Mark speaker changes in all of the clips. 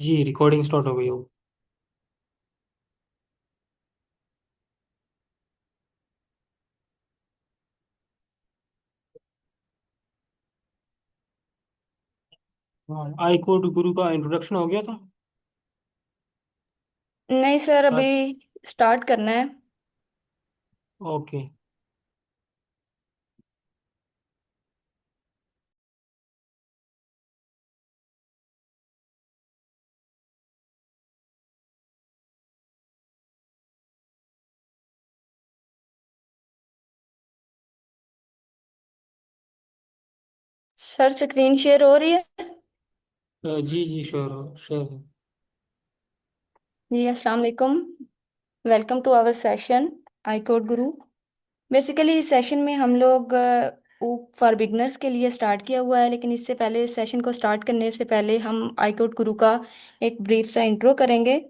Speaker 1: जी recording start हो गई हो। हाँ, आई कोड गुरु का इंट्रोडक्शन हो गया था।
Speaker 2: नहीं सर,
Speaker 1: हाँ,
Speaker 2: अभी स्टार्ट करना है।
Speaker 1: ओके।
Speaker 2: सर स्क्रीन शेयर हो रही है?
Speaker 1: जी जी श्योर श्योर।
Speaker 2: जी अस्सलाम वालेकुम। Welcome to our session I code guru. Basically इस सेशन में हम लोग फॉर बिगनर्स के लिए स्टार्ट किया हुआ है, लेकिन इससे पहले इस सेशन को स्टार्ट करने से पहले हम आई कोड गुरु का एक ब्रीफ सा इंट्रो करेंगे।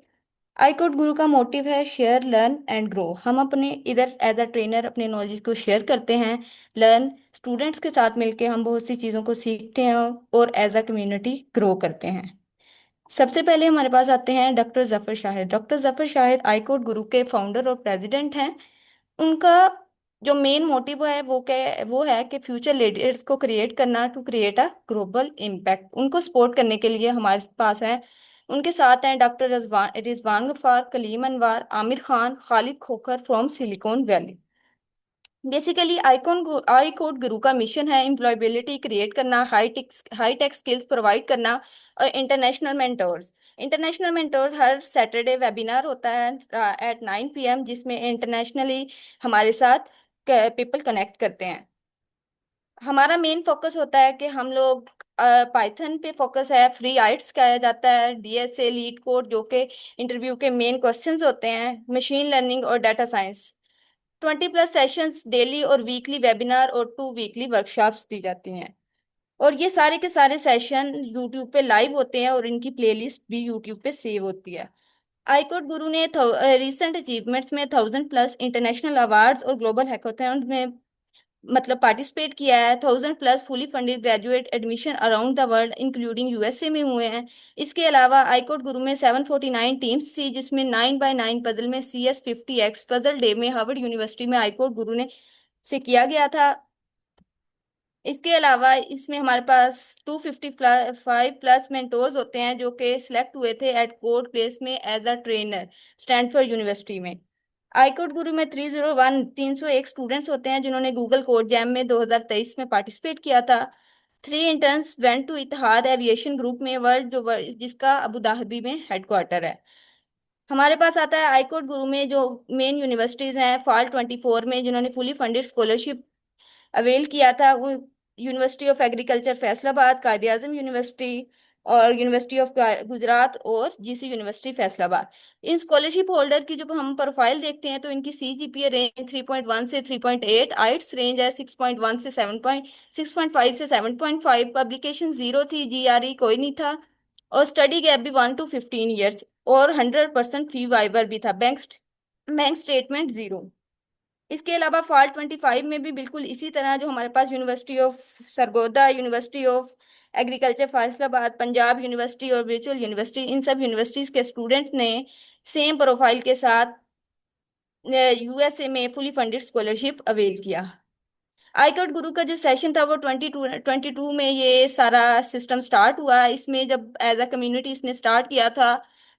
Speaker 2: आई कोड गुरु का मोटिव है शेयर लर्न एंड ग्रो। हम अपने इधर एज अ ट्रेनर अपने नॉलेज को शेयर करते हैं। लर्न स्टूडेंट्स के साथ मिलके हम बहुत सी चीज़ों को सीखते हैं और एज अ कम्युनिटी ग्रो करते हैं। सबसे पहले हमारे पास आते हैं डॉक्टर जफर शाहिद। डॉक्टर जफर शाहिद आई कोड गुरु के फाउंडर और प्रेसिडेंट हैं। उनका जो मेन मोटिव है वो है कि फ्यूचर लीडर्स को क्रिएट करना, to create a global impact. उनको सपोर्ट करने के लिए हमारे पास है, उनके साथ हैं doctor Rizwan Rizwan Gaffar, Kaleem Anwar, Aamir Khan, Khalid Khokhar from Silicon Valley. Basically I code guru का मिशन है एम्प्लॉयबिलिटी क्रिएट करना, हाई टेक स्किल्स प्रोवाइड करना और इंटरनेशनल मेंटोर्स हर सैटरडे वेबिनार होता है एट 9 PM, जिसमें इंटरनेशनली हमारे साथ पीपल कनेक्ट करते हैं। हमारा मेन फोकस होता है कि हम लोग पाइथन पे फोकस है, फ्री आइट्स किया जाता है, डीएसए लीड कोड जो कि इंटरव्यू के मेन क्वेश्चंस होते हैं, मशीन लर्निंग और डाटा साइंस। 20+ सेशंस डेली और वीकली वेबिनार और 2 वीकली वर्कशॉप्स दी जाती हैं। और ये सारे के सारे सेशन यूट्यूब पे लाइव होते हैं और इनकी प्लेलिस्ट भी यूट्यूब पे सेव होती है। आईकोड गुरु ने रिसेंट अचीवमेंट्स में 1000+ इंटरनेशनल अवार्ड्स और ग्लोबल हैकाथॉन में मतलब पार्टिसिपेट किया है। 1000+ fully funded graduate admission around the world including USA में हुए हैं। इसके अलावा आईकोड गुरु में 749 टीम्स थी, जिसमें 9x9 पजल में CS50X पजल डे में हार्वर्ड यूनिवर्सिटी में आईकोड गुरु ने से किया गया था। इसके अलावा इसमें हमारे पास 255+ मेंटोर्स होते हैं जो कि सिलेक्ट हुए थे एट कोड प्लेस में as a trainer Stanford University में। आईकोड गुरु में 301 स्टूडेंट्स होते हैं जिन्होंने गूगल कोड जैम में 2023 में पार्टिसिपेट किया था। 3 interns went to Etihad aviation group में जिसका अबू धाबी में हेडक्वार्टर है। हमारे पास आता है आईकोड गुरु में जो मेन यूनिवर्सिटीज हैं फॉल 24 में जिन्होंने फुली फंडेड स्कॉलरशिप अवेल किया था, वो यूनिवर्सिटी ऑफ एग्रीकल्चर फैसलाबाद, कायदे आजम यूनिवर्सिटी और यूनिवर्सिटी ऑफ गुजरात और जीसी यूनिवर्सिटी फैसलाबाद। इन स्कॉलरशिप होल्डर की जब हम प्रोफाइल देखते हैं तो इनकी CGPA रेंज 3.1 से 3.8, आइट्स रेंज है 6.1 से 6.5 से 7.5, पब्लिकेशन जीरो थी, GRE कोई नहीं था, और स्टडी गैप भी 1 to 15 ईयर्स, और 100% फी वाइवर भी था। Bank statement zero. इसके अलावा फॉल 25 में भी बिल्कुल इसी तरह जो हमारे पास university of Sargodha, university of agriculture Faisalabad, Punjab university और वर्चुअल यूनिवर्सिटी, इन सब यूनिवर्सिटीज के स्टूडेंट ने सेम प्रोफाइल के साथ यूएसए में फुली फंडेड स्कॉलरशिप अवेल किया। आईकॉट गुरु का जो सेशन था वो 2022 में ये सारा सिस्टम स्टार्ट हुआ। इसमें जब एज अ कम्युनिटी इसने स्टार्ट किया था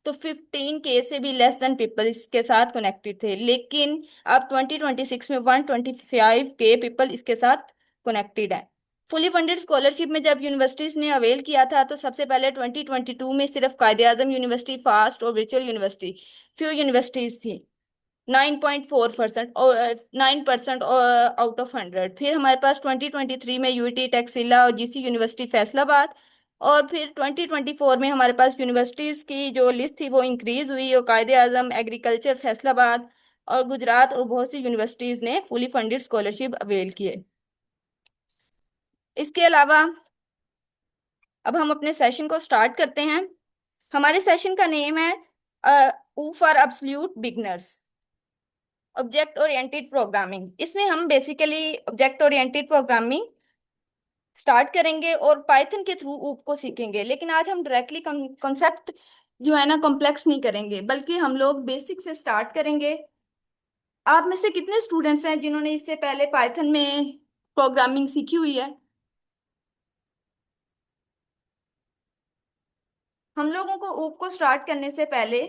Speaker 2: तो 15K से भी लेस देन पीपल इसके साथ कनेक्टेड थे, लेकिन अब 2026 में 125K पीपल इसके साथ कनेक्टेड है। फुली फंडेड स्कॉलरशिप में जब यूनिवर्सिटीज ने अवेल किया था तो सबसे पहले 2022 में सिर्फ कायदे आजम यूनिवर्सिटी, फास्ट और वर्चुअल यूनिवर्सिटी, फ्यू यूनिवर्सिटीज थी। 9.4% और 9% आउट ऑफ 100। फिर हमारे पास 2023 में यूटी टेक्सिला और जीसी यूनिवर्सिटी फैसलाबाद, और फिर 2024 में हमारे पास यूनिवर्सिटीज की जो लिस्ट थी वो इंक्रीज हुई और कायदे आजम, एग्रीकल्चर फैसलाबाद और गुजरात और बहुत सी यूनिवर्सिटीज ने फुली फंडेड स्कॉलरशिप अवेल किए। इसके अलावा अब हम अपने सेशन को स्टार्ट करते हैं। हमारे सेशन का नेम है ऊ for absolute beginners, object oriented programming. इसमें हम basically object oriented programming start करेंगे और पाइथन के थ्रू ऊप को सीखेंगे, लेकिन आज हम डायरेक्टली कॉन्सेप्ट जो है ना कॉम्प्लेक्स नहीं करेंगे, बल्कि हम लोग बेसिक से स्टार्ट करेंगे। आप में से कितने स्टूडेंट्स हैं जिन्होंने इससे पहले पाइथन में प्रोग्रामिंग सीखी हुई है? हम लोगों को ऊप को स्टार्ट करने से पहले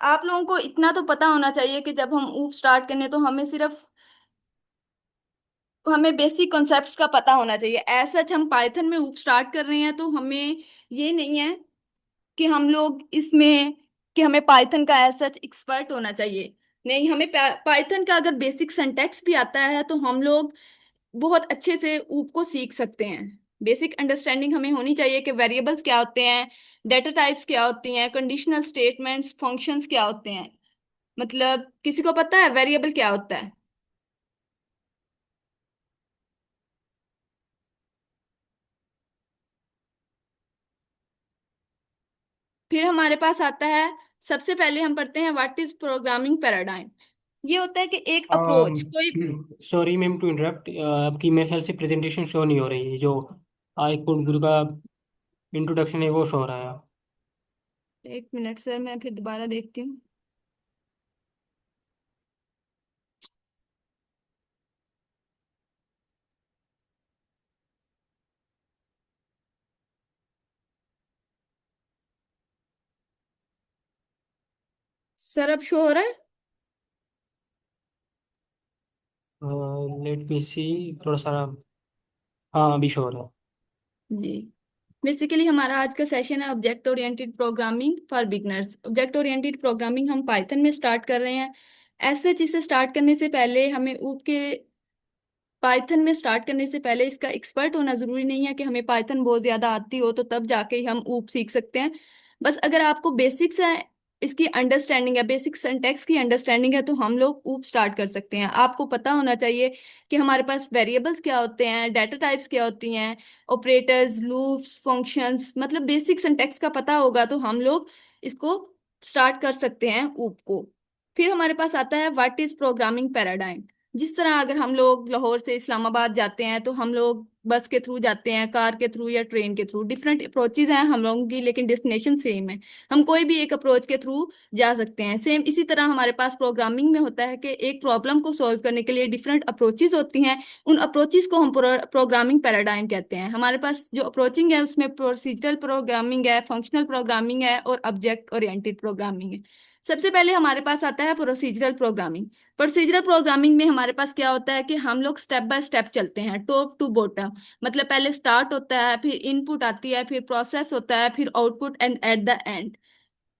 Speaker 2: आप लोगों को इतना तो पता होना चाहिए कि जब हम ऊप स्टार्ट करने तो हमें बेसिक कॉन्सेप्ट्स का पता होना चाहिए। ऐसा हम पाइथन में ऊप स्टार्ट कर रहे हैं तो हमें ये नहीं है कि हम लोग इसमें कि हमें पाइथन का एज सच एक्सपर्ट होना चाहिए। नहीं, हमें पाइथन का अगर बेसिक सिंटैक्स भी आता है तो हम लोग बहुत अच्छे से ऊप को सीख सकते हैं। बेसिक अंडरस्टैंडिंग हमें होनी चाहिए कि वेरिएबल्स क्या होते हैं, डेटा टाइप्स क्या होती हैं, कंडीशनल स्टेटमेंट्स, फंक्शंस क्या होते हैं। मतलब किसी को पता है वेरिएबल क्या होता है? फिर हमारे पास आता है, सबसे पहले हम पढ़ते हैं व्हाट इज प्रोग्रामिंग पैराडाइम। ये होता है कि एक अप्रोच कोई।
Speaker 1: सॉरी मैम टू इंटरप्ट, आपकी मेरे ख्याल से प्रेजेंटेशन शो नहीं हो रही है। जो आई कोड गुरु का इंट्रोडक्शन है वो शो हो रहा है।
Speaker 2: एक मिनट सर, मैं फिर दोबारा देखती हूँ। सर अब शो हो रहा है?
Speaker 1: लेट मी सी, थोड़ा सा। हाँ अभी शो हो रहा है।
Speaker 2: जी। बेसिकली हमारा आज का सेशन है object oriented programming for beginners. Object oriented programming हम पाइथन में स्टार्ट कर रहे हैं। ऐसे चीज़ से स्टार्ट करने से पहले हमें ऊप के पाइथन में स्टार्ट करने से पहले इसका एक्सपर्ट होना जरूरी नहीं है कि हमें पाइथन बहुत ज्यादा आती हो तो तब जाके ही हम ऊप सीख सकते हैं। बस अगर आपको बेसिक्स है, इसकी अंडरस्टैंडिंग है, बेसिक सिंटैक्स की अंडरस्टैंडिंग है तो हम लोग ऊप स्टार्ट कर सकते हैं। आपको पता होना चाहिए कि हमारे पास वेरिएबल्स क्या होते हैं, डाटा टाइप्स क्या होती हैं, ऑपरेटर्स, लूप्स, फंक्शंस, मतलब बेसिक सिंटैक्स का पता होगा तो हम लोग इसको स्टार्ट कर सकते हैं ऊप को। फिर हमारे पास आता है व्हाट इज प्रोग्रामिंग पैराडाइम। जिस तरह अगर हम लोग लाहौर से इस्लामाबाद जाते हैं तो हम लोग बस के थ्रू जाते हैं, कार के थ्रू या ट्रेन के थ्रू, डिफरेंट अप्रोचेज हैं हम लोगों की लेकिन डेस्टिनेशन सेम है। हम कोई भी एक अप्रोच के थ्रू जा सकते हैं। सेम इसी तरह हमारे पास प्रोग्रामिंग में होता है कि एक प्रॉब्लम को सॉल्व करने के लिए डिफरेंट अप्रोचेज होती हैं। उन अप्रोचेज को हम प्रोग्रामिंग पैराडाइम कहते हैं। हमारे पास जो अप्रोचिंग है उसमें प्रोसीजरल प्रोग्रामिंग है, फंक्शनल प्रोग्रामिंग है और ऑब्जेक्ट ओरिएंटेड प्रोग्रामिंग है। सबसे पहले हमारे पास आता है प्रोसीजरल प्रोग्रामिंग। प्रोसीजरल प्रोग्रामिंग में हमारे पास क्या होता है कि हम लोग स्टेप बाय स्टेप चलते हैं, टॉप टू बॉटम। मतलब पहले स्टार्ट होता है, फिर इनपुट आती है, फिर प्रोसेस होता है, फिर output and at the end.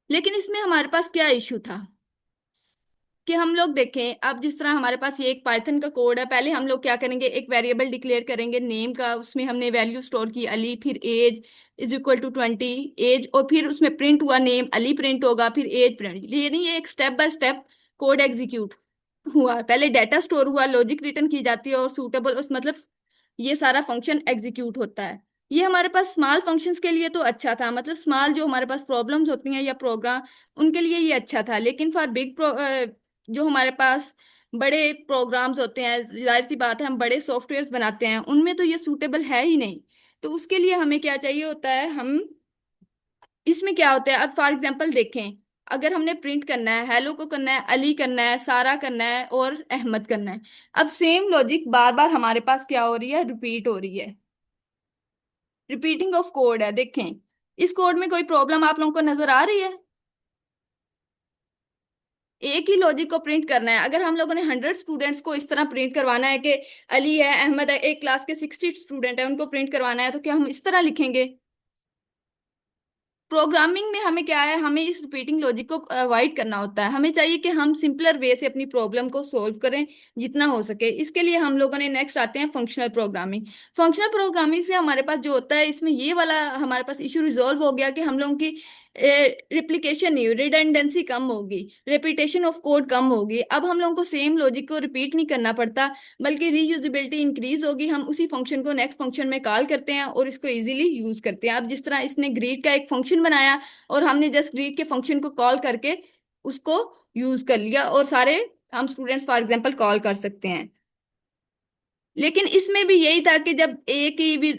Speaker 2: लेकिन इसमें हमारे पास क्या इशू था कि हम लोग देखें, अब जिस तरह हमारे पास ये एक पाइथन का कोड है, पहले हम लोग क्या करेंगे, एक वेरिएबल डिक्लेयर करेंगे नेम का, उसमें हमने वैल्यू स्टोर की अली, फिर age is equal to 20 age, और फिर उसमें प्रिंट हुआ नेम, अली प्रिंट होगा, फिर एज प्रिंट। यानी ये एक step by step code execute हुआ। पहले डाटा स्टोर हुआ, लॉजिक रिटर्न की जाती है और सूटेबल उस मतलब ये सारा फंक्शन एग्जीक्यूट होता है। ये हमारे पास स्मॉल फंक्शंस के लिए तो अच्छा था, मतलब स्मॉल जो हमारे पास प्रॉब्लम्स होती हैं या प्रोग्राम, उनके लिए ये अच्छा था। लेकिन फॉर बिग जो हमारे पास बड़े प्रोग्राम्स होते हैं, जाहिर सी बात है हम बड़े सॉफ्टवेयर्स बनाते हैं, उनमें तो ये सूटेबल है ही नहीं। तो उसके लिए हमें क्या चाहिए होता है, हम इसमें क्या होता है, अब फॉर एग्जांपल देखें, अगर हमने प्रिंट करना है, हेलो को करना है, अली करना है, सारा करना है और अहमद करना है। अब सेम लॉजिक बार बार हमारे पास क्या हो रही है, रिपीट हो रही है। रिपीटिंग ऑफ कोड है, देखें इस कोड में कोई प्रॉब्लम आप लोगों को नजर आ रही है? एक ही लॉजिक को प्रिंट करना है। अगर हम लोगों ने 100 स्टूडेंट्स को इस तरह प्रिंट करवाना है कि अली है, अहमद है, एक क्लास के 60 स्टूडेंट है, उनको प्रिंट करवाना है, तो क्या हम इस तरह लिखेंगे? प्रोग्रामिंग में हमें क्या है, हमें इस रिपीटिंग लॉजिक को अवॉइड करना होता है। हमें चाहिए कि हम सिंपलर वे से अपनी प्रॉब्लम को सॉल्व करें जितना हो सके। इसके लिए हम लोगों ने नेक्स्ट आते हैं फंक्शनल प्रोग्रामिंग। फंक्शनल प्रोग्रामिंग से हमारे पास जो होता है, इसमें ये वाला हमारे पास इशू रिजॉल्व हो गया कि हम लोगों की रिप्लिकेशन नहीं, रिडंडेंसी कम होगी, रेपिटेशन ऑफ कोड कम होगी। अब हम लोगों को सेम लॉजिक को रिपीट नहीं करना पड़ता, बल्कि रीयूजेबिलिटी इंक्रीज होगी। हम उसी फंक्शन को नेक्स्ट फंक्शन में कॉल करते हैं और इसको इजीली यूज करते हैं। अब जिस तरह इसने ग्रीट का एक फंक्शन बनाया और हमने जस्ट ग्रीट के फंक्शन को कॉल करके उसको यूज कर लिया और सारे हम स्टूडेंट्स फॉर एग्जांपल कॉल कर सकते हैं। लेकिन इसमें भी यही था कि जब एक ही भी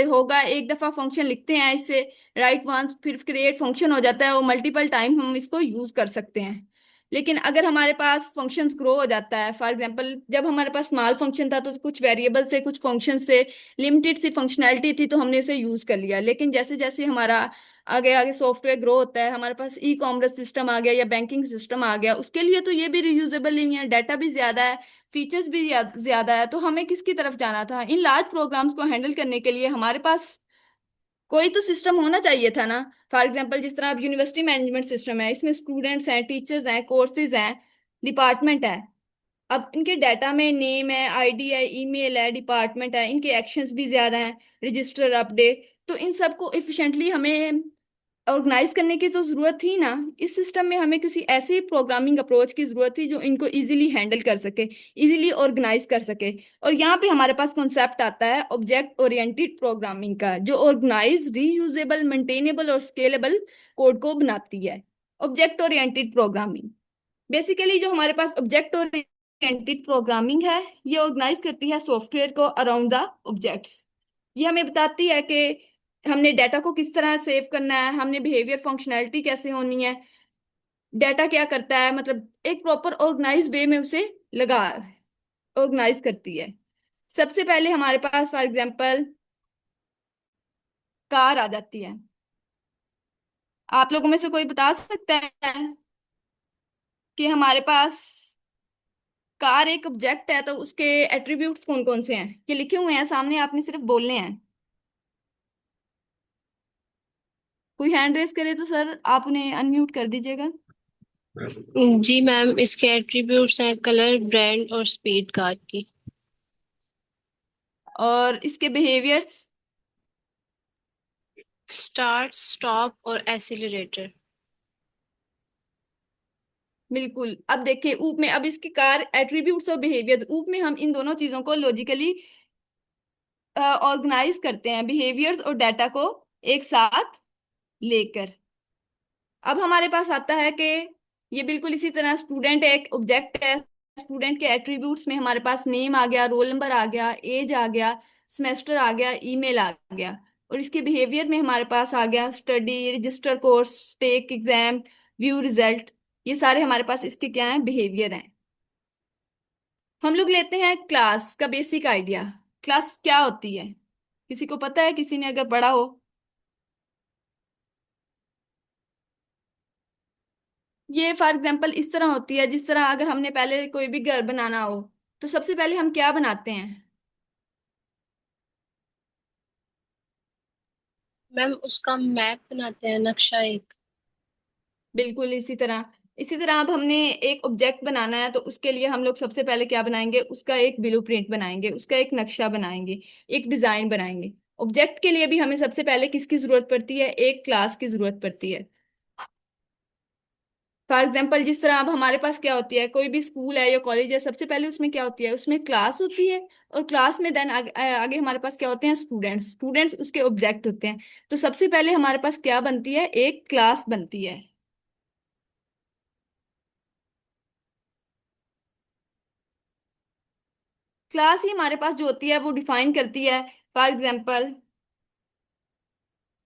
Speaker 2: होगा, एक दफा फंक्शन लिखते हैं इससे, राइट वंस फिर क्रिएट फंक्शन हो जाता है, वो मल्टीपल टाइम हम इसको यूज कर सकते हैं। लेकिन अगर हमारे पास फंक्शंस ग्रो हो जाता है, फॉर एग्जांपल जब हमारे पास स्मॉल फंक्शन था तो कुछ वेरिएबल से, कुछ फंक्शन से लिमिटेड सी फंक्शनैलिटी थी तो हमने उसे यूज कर लिया। लेकिन जैसे जैसे हमारा आगे आगे सॉफ्टवेयर ग्रो होता है, हमारे पास ई कॉमर्स सिस्टम आ गया या बैंकिंग सिस्टम आ गया, उसके लिए तो ये भी रियूजेबल नहीं है, डाटा भी ज्यादा है, फीचर्स भी ज्यादा है। तो हमें किसकी तरफ जाना था? इन लार्ज प्रोग्राम्स को हैंडल करने के लिए हमारे पास कोई तो सिस्टम होना चाहिए था ना। फॉर एग्जांपल जिस तरह अब यूनिवर्सिटी मैनेजमेंट सिस्टम है, इसमें स्टूडेंट्स हैं, टीचर्स हैं, कोर्सेज हैं, डिपार्टमेंट है। अब इनके डाटा में नेम है, आईडी है, ईमेल है, डिपार्टमेंट है, इनके एक्शंस भी ज्यादा हैं, रजिस्टर अपडेट, तो इन सबको इफिशिएंटली हमें ऑर्गेनाइज करने की तो जरूरत थी ना। इस सिस्टम में हमें किसी ऐसी प्रोग्रामिंग अप्रोच की जरूरत थी जो इनको इजीली हैंडल कर सके, इजीली ऑर्गेनाइज कर सके। और यहाँ पे हमारे पास कॉन्सेप्ट आता है ऑब्जेक्ट ओरिएंटेड प्रोग्रामिंग का, जो ऑर्गेनाइज, रीयूजेबल, मेंटेनेबल और स्केलेबल कोड को बनाती है। ऑब्जेक्ट ओरिएंटेड प्रोग्रामिंग बेसिकली, जो हमारे पास ऑब्जेक्ट ओरिएंटेड प्रोग्रामिंग है, ये ऑर्गेनाइज करती है सॉफ्टवेयर को अराउंड द ऑब्जेक्ट्स। ये हमें बताती है कि हमने डाटा को किस तरह सेव करना है, हमने बिहेवियर फंक्शनैलिटी कैसे होनी है, डाटा क्या करता है, मतलब एक प्रॉपर ऑर्गेनाइज वे में उसे लगा ऑर्गेनाइज करती है। सबसे पहले हमारे पास फॉर एग्जांपल कार आ जाती है। आप लोगों में से कोई बता सकता है कि हमारे पास कार एक ऑब्जेक्ट है तो उसके एट्रीब्यूट्स कौन कौन से हैं? ये लिखे हुए हैं सामने, आपने सिर्फ बोलने हैं। कोई हैंड रेस करे तो सर आप उन्हें अनम्यूट कर दीजिएगा।
Speaker 3: जी मैम, इसके एट्रीब्यूट्स हैं कलर, ब्रांड और स्पीड कार की।
Speaker 2: और इसके बिहेवियर्स?
Speaker 3: स्टार्ट, स्टॉप और एक्सीलरेटर।
Speaker 2: बिल्कुल। अब देखिए ऊप में, अब इसकी कार एट्रीब्यूट्स और बिहेवियर्स, ऊप में हम इन दोनों चीजों को लॉजिकली ऑर्गेनाइज करते हैं, बिहेवियर्स और डाटा को एक साथ लेकर। अब हमारे पास आता है कि ये बिल्कुल इसी तरह स्टूडेंट एक ऑब्जेक्ट है। स्टूडेंट के एट्रीब्यूट्स में हमारे पास नेम आ गया, रोल नंबर आ गया, एज आ गया, सेमेस्टर आ गया, ईमेल आ गया। और इसके बिहेवियर में हमारे पास आ गया study, register course, take exam, view result. ये सारे हमारे पास इसके क्या हैं? बिहेवियर हैं। हम लोग लेते हैं क्लास का बेसिक आइडिया। क्लास क्या होती है? किसी को पता है? किसी ने अगर पढ़ा हो? ये फॉर एग्जांपल इस तरह होती है, जिस तरह अगर हमने पहले कोई भी घर बनाना हो तो सबसे पहले हम क्या बनाते हैं?
Speaker 3: मैम, उसका मैप बनाते हैं, नक्शा एक।
Speaker 2: बिल्कुल इसी तरह। इसी तरह अब हमने एक ऑब्जेक्ट बनाना है तो उसके लिए हम लोग सबसे पहले क्या बनाएंगे? उसका एक ब्लूप्रिंट बनाएंगे, उसका एक नक्शा बनाएंगे, एक डिजाइन बनाएंगे। ऑब्जेक्ट के लिए भी हमें सबसे पहले किसकी जरूरत पड़ती है? एक क्लास की जरूरत पड़ती है। फॉर एग्जाम्पल जिस तरह अब हमारे पास क्या होती है, कोई भी स्कूल है या कॉलेज है, सबसे पहले उसमें क्या होती है? उसमें क्लास होती है। और क्लास में देन आगे हमारे पास क्या होते हैं? स्टूडेंट्स। स्टूडेंट्स उसके ऑब्जेक्ट होते हैं। तो सबसे पहले हमारे पास क्या बनती है? एक क्लास बनती है। क्लास ही हमारे पास जो होती है वो डिफाइन करती है। फॉर एग्जाम्पल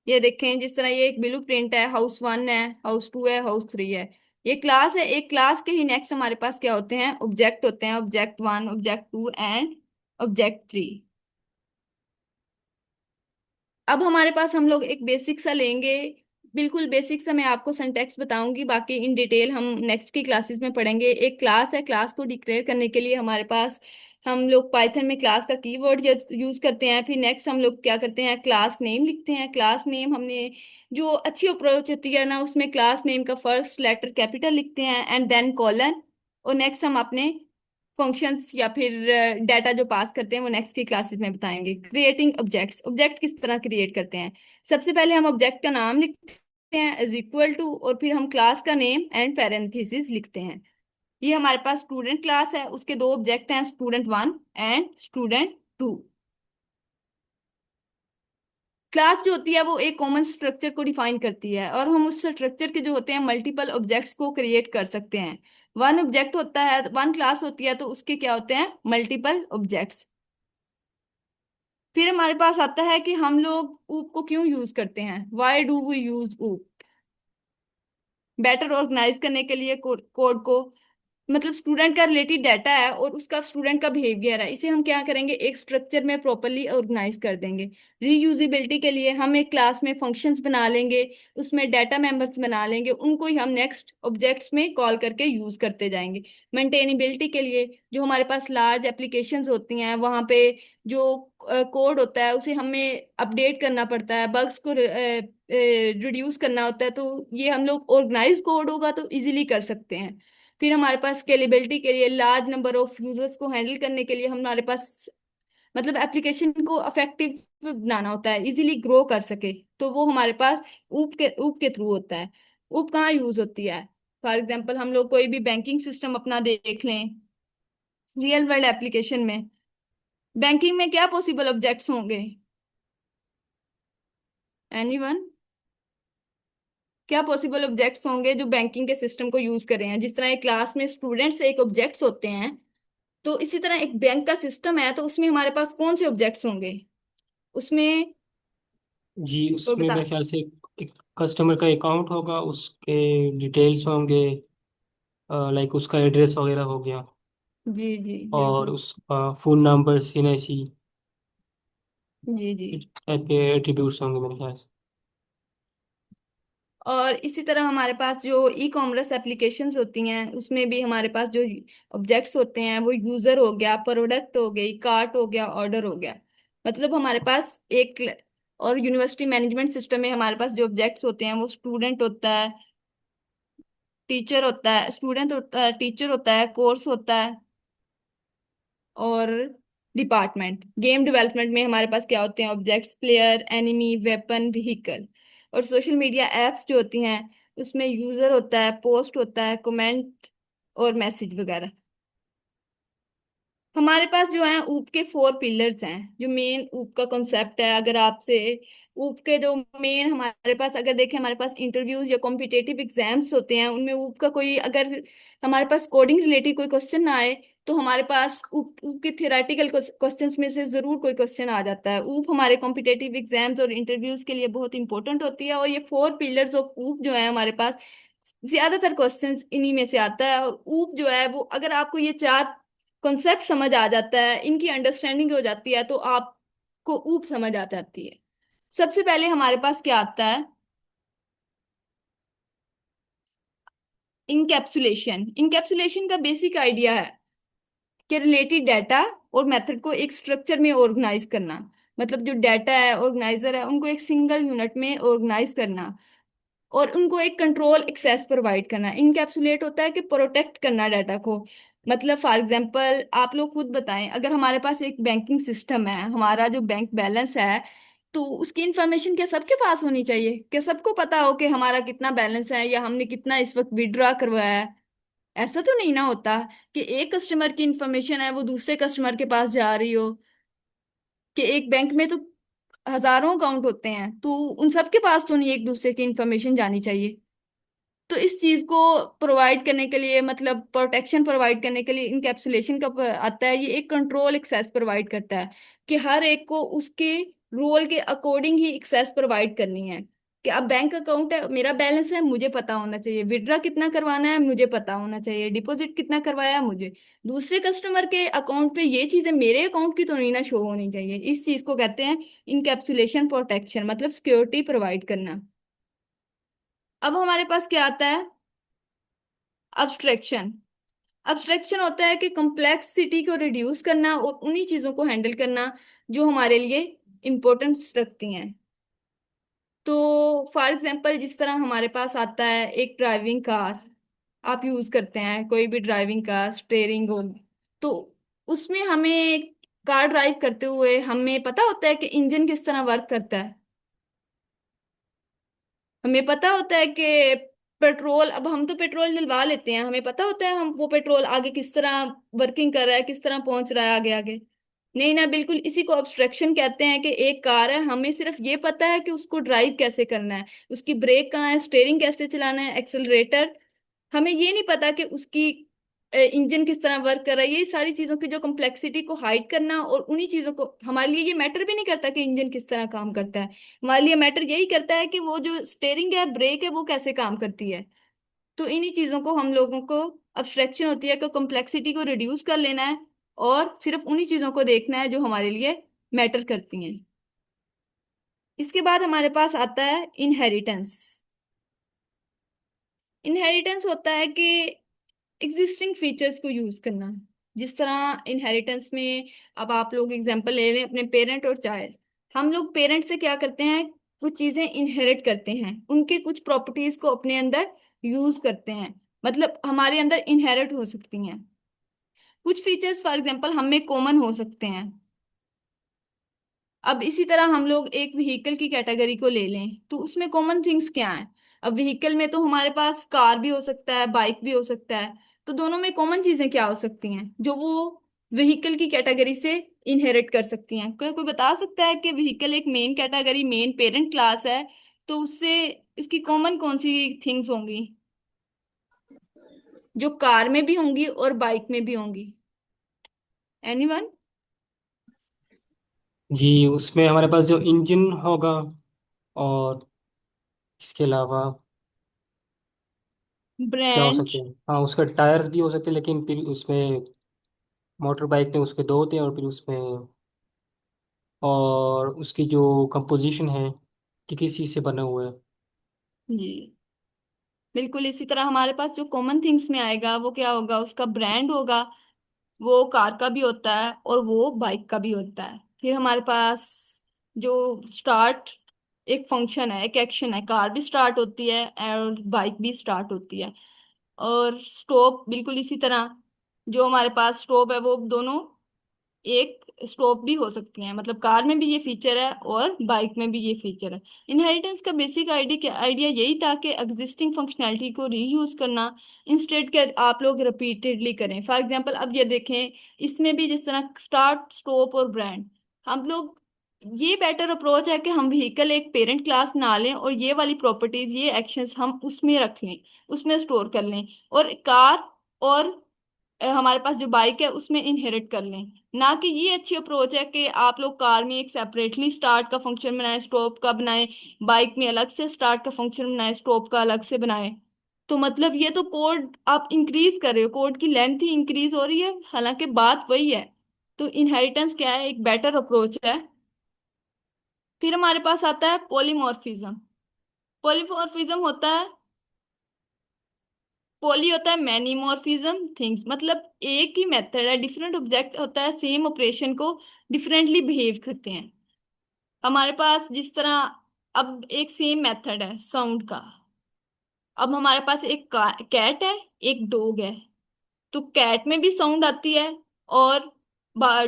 Speaker 2: ये देखें, जिस तरह ये एक ब्लू प्रिंट है, हाउस वन है, हाउस टू है, हाउस थ्री है। ये क्लास है। एक क्लास के ही नेक्स्ट हमारे पास क्या होते हैं? ऑब्जेक्ट होते हैं, object one, object two and object three. अब हमारे पास हम लोग एक बेसिक सा लेंगे, बिल्कुल बेसिक सा। मैं आपको सिंटैक्स बताऊंगी, बाकी इन डिटेल हम नेक्स्ट की क्लासेस में पढ़ेंगे। एक क्लास है, क्लास को डिक्लेयर करने के लिए हमारे पास हम लोग पाइथन में क्लास का कीवर्ड यूज करते हैं। फिर नेक्स्ट हम लोग क्या करते हैं? क्लास नेम लिखते हैं। क्लास नेम हमने जो अच्छी अप्रोच होती है ना, उसमें क्लास नेम का फर्स्ट लेटर कैपिटल लिखते हैं एंड देन कॉलन। और नेक्स्ट हम अपने फंक्शंस या फिर डाटा जो पास करते हैं वो नेक्स्ट की क्लासेस में बताएंगे। क्रिएटिंग ऑब्जेक्ट्स, ऑब्जेक्ट किस तरह क्रिएट करते हैं? सबसे पहले हम ऑब्जेक्ट का नाम लिखते हैं इज इक्वल टू, और फिर हम क्लास का नेम एंड पैरेंथेसिस लिखते हैं। ये हमारे पास स्टूडेंट क्लास है, उसके दो ऑब्जेक्ट हैं, student one and student two. Class जो होती है वो एक कॉमन स्ट्रक्चर को डिफाइन करती है, और हम उस स्ट्रक्चर के जो होते हैं मल्टीपल ऑब्जेक्ट्स को क्रिएट कर सकते हैं। वन ऑब्जेक्ट होता है, वन क्लास होती है तो उसके क्या होते हैं? Multiple objects. फिर हमारे पास आता है कि हम लोग ऊप को क्यों यूज करते हैं, वाई डू वी यूज ऊप। बेटर ऑर्गेनाइज करने के लिए कोड को, मतलब स्टूडेंट का रिलेटेड डाटा है और उसका स्टूडेंट का बिहेवियर है, इसे हम क्या करेंगे, एक स्ट्रक्चर में प्रॉपरली ऑर्गेनाइज कर देंगे। रीयूजिबिलिटी के लिए हम एक क्लास में फंक्शंस बना लेंगे, उसमें डाटा मेंबर्स बना लेंगे, उनको ही हम नेक्स्ट ऑब्जेक्ट्स में कॉल करके यूज करते जाएंगे। मेंटेनेबिलिटी के लिए जो हमारे पास लार्ज एप्लीकेशंस होती हैं वहाँ पे जो कोड होता है उसे हमें अपडेट करना पड़ता है, बग्स को रिड्यूस करना होता है, तो ये हम लोग ऑर्गेनाइज कोड होगा तो इजीली कर सकते हैं। फिर हमारे पास स्केलेबिलिटी के लिए, लार्ज नंबर ऑफ यूजर्स को हैंडल करने के लिए हमारे पास मतलब एप्लीकेशन को अफेक्टिव बनाना होता है, इजीली ग्रो कर सके, तो वो हमारे पास ऊप के थ्रू होता है। ऊप कहाँ यूज होती है, फॉर एग्जाम्पल हम लोग कोई भी बैंकिंग सिस्टम अपना देख लें, रियल वर्ल्ड एप्लीकेशन में बैंकिंग में क्या पॉसिबल ऑब्जेक्ट्स होंगे, एनीवन, क्या पॉसिबल ऑब्जेक्ट्स होंगे जो बैंकिंग के सिस्टम को यूज कर रहे हैं। जिस तरह एक क्लास में स्टूडेंट्स एक ऑब्जेक्ट्स होते हैं, तो इसी तरह एक बैंक का सिस्टम है, तो उसमें हमारे पास कौन से ऑब्जेक्ट्स होंगे उसमें,
Speaker 1: जी,
Speaker 2: तो
Speaker 1: उसमें
Speaker 2: बता।
Speaker 1: मेरे ख्याल से एक कस्टमर का अकाउंट होगा, उसके डिटेल्स होंगे, लाइक उसका एड्रेस वगैरह हो गया,
Speaker 2: जी जी
Speaker 1: और
Speaker 2: बिल्कुल।
Speaker 1: उसका फोन नंबर, CNIC,
Speaker 2: जी जी।
Speaker 1: इस टाइप के एट्रीब्यूट्स होंगे मेरे ख्याल से।
Speaker 2: और इसी तरह हमारे पास जो ई कॉमर्स एप्लीकेशंस होती हैं उसमें भी हमारे पास जो ऑब्जेक्ट्स होते हैं वो यूजर हो गया, प्रोडक्ट हो गई, कार्ट हो गया, ऑर्डर हो गया, मतलब हमारे पास एक। और यूनिवर्सिटी मैनेजमेंट सिस्टम में हमारे पास जो ऑब्जेक्ट्स होते हैं वो स्टूडेंट होता है, टीचर होता है, स्टूडेंट होता है, टीचर होता है, कोर्स होता है, और डिपार्टमेंट। गेम डेवलपमेंट में हमारे पास क्या होते हैं objects, player, enemy, weapon, vehicle. और सोशल मीडिया एप्स जो होती हैं उसमें यूजर होता है, पोस्ट होता है, कमेंट और मैसेज वगैरह। हमारे पास जो है ऊप के 4 पिलर्स हैं, जो मेन ऊप का कॉन्सेप्ट है। अगर आपसे ऊप के जो मेन हमारे पास अगर देखें, हमारे पास इंटरव्यूज या कॉम्पिटेटिव एग्जाम्स होते हैं, उनमें ऊप का कोई अगर हमारे पास कोडिंग रिलेटेड कोई क्वेश्चन ना आए, तो हमारे पास ऊप के थियोरेटिकल क्वेश्चंस में से जरूर कोई क्वेश्चन आ जाता है। ऊप हमारे कॉम्पिटेटिव एग्जाम्स और इंटरव्यूज के लिए बहुत इंपॉर्टेंट होती है, और ये 4 पिलर्स ऑफ ऊप जो है हमारे पास ज्यादातर क्वेश्चंस इन्हीं में से आता है। और ऊप जो है वो अगर आपको ये 4 कॉन्सेप्ट समझ आ जाता है, इनकी अंडरस्टैंडिंग हो जाती है, तो आपको ऊप समझ आ जाती है। सबसे पहले हमारे पास क्या आता है, इनकैप्सुलेशन। इनकैप्सुलेशन का बेसिक आइडिया है कि रिलेटेड डाटा और मेथड को एक स्ट्रक्चर में ऑर्गेनाइज करना, मतलब जो डाटा है, ऑर्गेनाइजर है, उनको एक सिंगल यूनिट में ऑर्गेनाइज करना और उनको एक कंट्रोल एक्सेस प्रोवाइड करना। इनकैप्सुलेट होता है कि प्रोटेक्ट करना डाटा को। मतलब फॉर एग्जांपल आप लोग खुद बताएं, अगर हमारे पास एक बैंकिंग सिस्टम है, हमारा जो बैंक बैलेंस है, तो उसकी इंफॉर्मेशन क्या सबके पास होनी चाहिए, क्या सबको पता हो कि हमारा कितना बैलेंस है या हमने कितना इस वक्त विड्रॉ करवाया है। ऐसा तो नहीं ना होता कि एक कस्टमर की इंफॉर्मेशन है वो दूसरे कस्टमर के पास जा रही हो, कि एक बैंक में तो हजारों अकाउंट होते हैं, तो उन सबके पास तो नहीं एक दूसरे की इंफॉर्मेशन जानी चाहिए। तो इस चीज को प्रोवाइड करने के लिए, मतलब प्रोटेक्शन प्रोवाइड करने के लिए इनकैप्सुलेशन का आता है। ये एक कंट्रोल एक्सेस प्रोवाइड करता है कि हर एक को उसके रोल के अकॉर्डिंग ही एक्सेस प्रोवाइड करनी है। कि अब बैंक अकाउंट है, मेरा बैलेंस है, मुझे पता होना चाहिए, विड्रा कितना करवाना है मुझे पता होना चाहिए, डिपॉजिट कितना करवाया है मुझे। दूसरे कस्टमर के अकाउंट पे ये चीजें मेरे अकाउंट की तो नहीं ना शो होनी चाहिए। इस चीज को कहते हैं इनकैप्सुलेशन प्रोटेक्शन, मतलब सिक्योरिटी प्रोवाइड करना। अब हमारे पास क्या आता है, अब्स्ट्रैक्शन। अब्स्ट्रैक्शन होता है कि कॉम्प्लेक्सिटी को रिड्यूस करना और उन्हीं चीजों को हैंडल करना जो हमारे लिए इम्पोर्टेंस रखती हैं। तो फॉर एग्जांपल जिस तरह हमारे पास आता है एक ड्राइविंग कार, आप यूज करते हैं कोई भी ड्राइविंग कार, स्टेयरिंग हो, तो उसमें हमें कार ड्राइव करते हुए हमें पता होता है कि इंजन किस तरह वर्क करता है। हमें पता होता है कि पेट्रोल, अब हम तो पेट्रोल डलवा लेते हैं, हमें पता होता है हम वो पेट्रोल आगे किस तरह वर्किंग कर रहा है, किस तरह पहुंच रहा है आगे आगे। नहीं ना, बिल्कुल इसी को ऑब्स्ट्रक्शन कहते हैं कि एक कार है, हमें सिर्फ ये पता है कि उसको ड्राइव कैसे करना है, उसकी ब्रेक कहाँ है, स्टेयरिंग कैसे चलाना है, एक्सेलरेटर। हमें ये नहीं पता कि उसकी इंजन किस तरह वर्क कर रहा है, ये सारी चीजों की जो कॉम्प्लेक्सिटी को हाइड करना, और उन्हीं चीजों को हमारे लिए ये मैटर भी नहीं करता कि इंजन किस तरह काम करता है। हमारे लिए मैटर यही करता है कि वो जो स्टेयरिंग है, ब्रेक है, वो कैसे काम करती है। तो इन्हीं चीजों को हम लोगों को अब्स्ट्रैक्शन होती है कि कॉम्प्लेक्सिटी को रिड्यूस कर लेना है, और सिर्फ उन्हीं चीजों को देखना है जो हमारे लिए मैटर करती हैं। इसके बाद हमारे पास आता है इनहेरिटेंस। इनहेरिटेंस होता है कि एग्जिस्टिंग फीचर्स को यूज करना। जिस तरह इनहेरिटेंस में, अब आप लोग एग्जांपल ले लें अपने पेरेंट और चाइल्ड। हम लोग पेरेंट से क्या करते हैं, कुछ चीजें इनहेरिट करते हैं, उनके कुछ प्रॉपर्टीज को अपने अंदर यूज करते हैं, मतलब हमारे अंदर इनहेरिट हो सकती हैं। कुछ फीचर्स फॉर एग्जांपल हम में कॉमन हो सकते हैं। अब इसी तरह हम लोग एक व्हीकल की कैटेगरी को ले लें, तो उसमें कॉमन थिंग्स क्या हैं। अब व्हीकल में तो हमारे पास कार भी हो सकता है, बाइक भी हो सकता है। तो दोनों में कॉमन चीजें क्या हो सकती हैं जो वो व्हीकल की कैटेगरी से इनहेरिट कर सकती हैं। कोई कोई बता सकता है कि व्हीकल एक main category, main parent class है, तो उससे उसकी कॉमन कौन सी थिंग्स होंगी जो कार में भी होंगी और बाइक में भी होंगी। एनीवन?
Speaker 1: जी, उसमें हमारे पास जो इंजन होगा, और इसके अलावा क्या हो
Speaker 2: ब्रांड।
Speaker 1: सकते हैं, हाँ उसके टायर्स भी हो सकते हैं, लेकिन फिर उसमें मोटर बाइक में उसके दो होते हैं, और फिर उसमें और उसकी जो कंपोजिशन है कि किस चीज़ से बना हुआ है।
Speaker 2: जी, बिल्कुल इसी तरह हमारे पास जो कॉमन थिंग्स में आएगा वो क्या होगा, उसका ब्रांड होगा। वो कार का भी होता है और वो बाइक का भी होता है। फिर हमारे पास जो स्टार्ट एक फंक्शन है, एक एक्शन है, कार भी स्टार्ट होती है और बाइक भी स्टार्ट होती है। और स्टॉप बिल्कुल इसी तरह, जो हमारे पास स्टॉप है वो दोनों एक स्टॉप भी हो सकती हैं, मतलब कार में भी ये फीचर है और बाइक में भी ये फीचर है। इनहेरिटेंस का बेसिक आइडिया यही था कि एग्जिस्टिंग फंक्शनैलिटी को रीयूज करना, इंस्टेड के आप लोग रिपीटेडली करें। फॉर एग्जांपल अब ये देखें, इसमें भी जिस तरह स्टार्ट, स्टॉप और ब्रांड, हम लोग ये बेटर अप्रोच है कि हम व्हीकल एक पेरेंट क्लास ना लें और ये वाली प्रॉपर्टीज, ये एक्शंस हम उसमें रख लें, उसमें स्टोर कर लें। और कार और हमारे पास जो बाइक है उसमें इनहेरिट कर लें। ना कि ये अच्छी अप्रोच है कि आप लोग कार में एक सेपरेटली स्टार्ट का फंक्शन बनाएं, स्टॉप का बनाएं, बाइक में अलग से स्टार्ट का फंक्शन बनाएं, स्टॉप का अलग से बनाएं। तो मतलब ये तो कोड आप इंक्रीज कर रहे हो, कोड की लेंथ ही इंक्रीज हो रही है, हालांकि बात वही है। तो इनहेरिटेंस क्या है, एक बेटर अप्रोच है। फिर हमारे पास आता है पॉलीमॉर्फिज्म। पॉलीमॉर्फिज्म होता है, पॉली होता है मैनीमॉर्फिज्म थिंग्स, मतलब एक ही मेथड है, डिफरेंट ऑब्जेक्ट होता है, सेम ऑपरेशन को डिफरेंटली बिहेव करते हैं। हमारे पास जिस तरह, अब एक सेम मेथड है साउंड का। अब हमारे पास एक कैट है, एक डॉग है। तो कैट में भी साउंड आती है और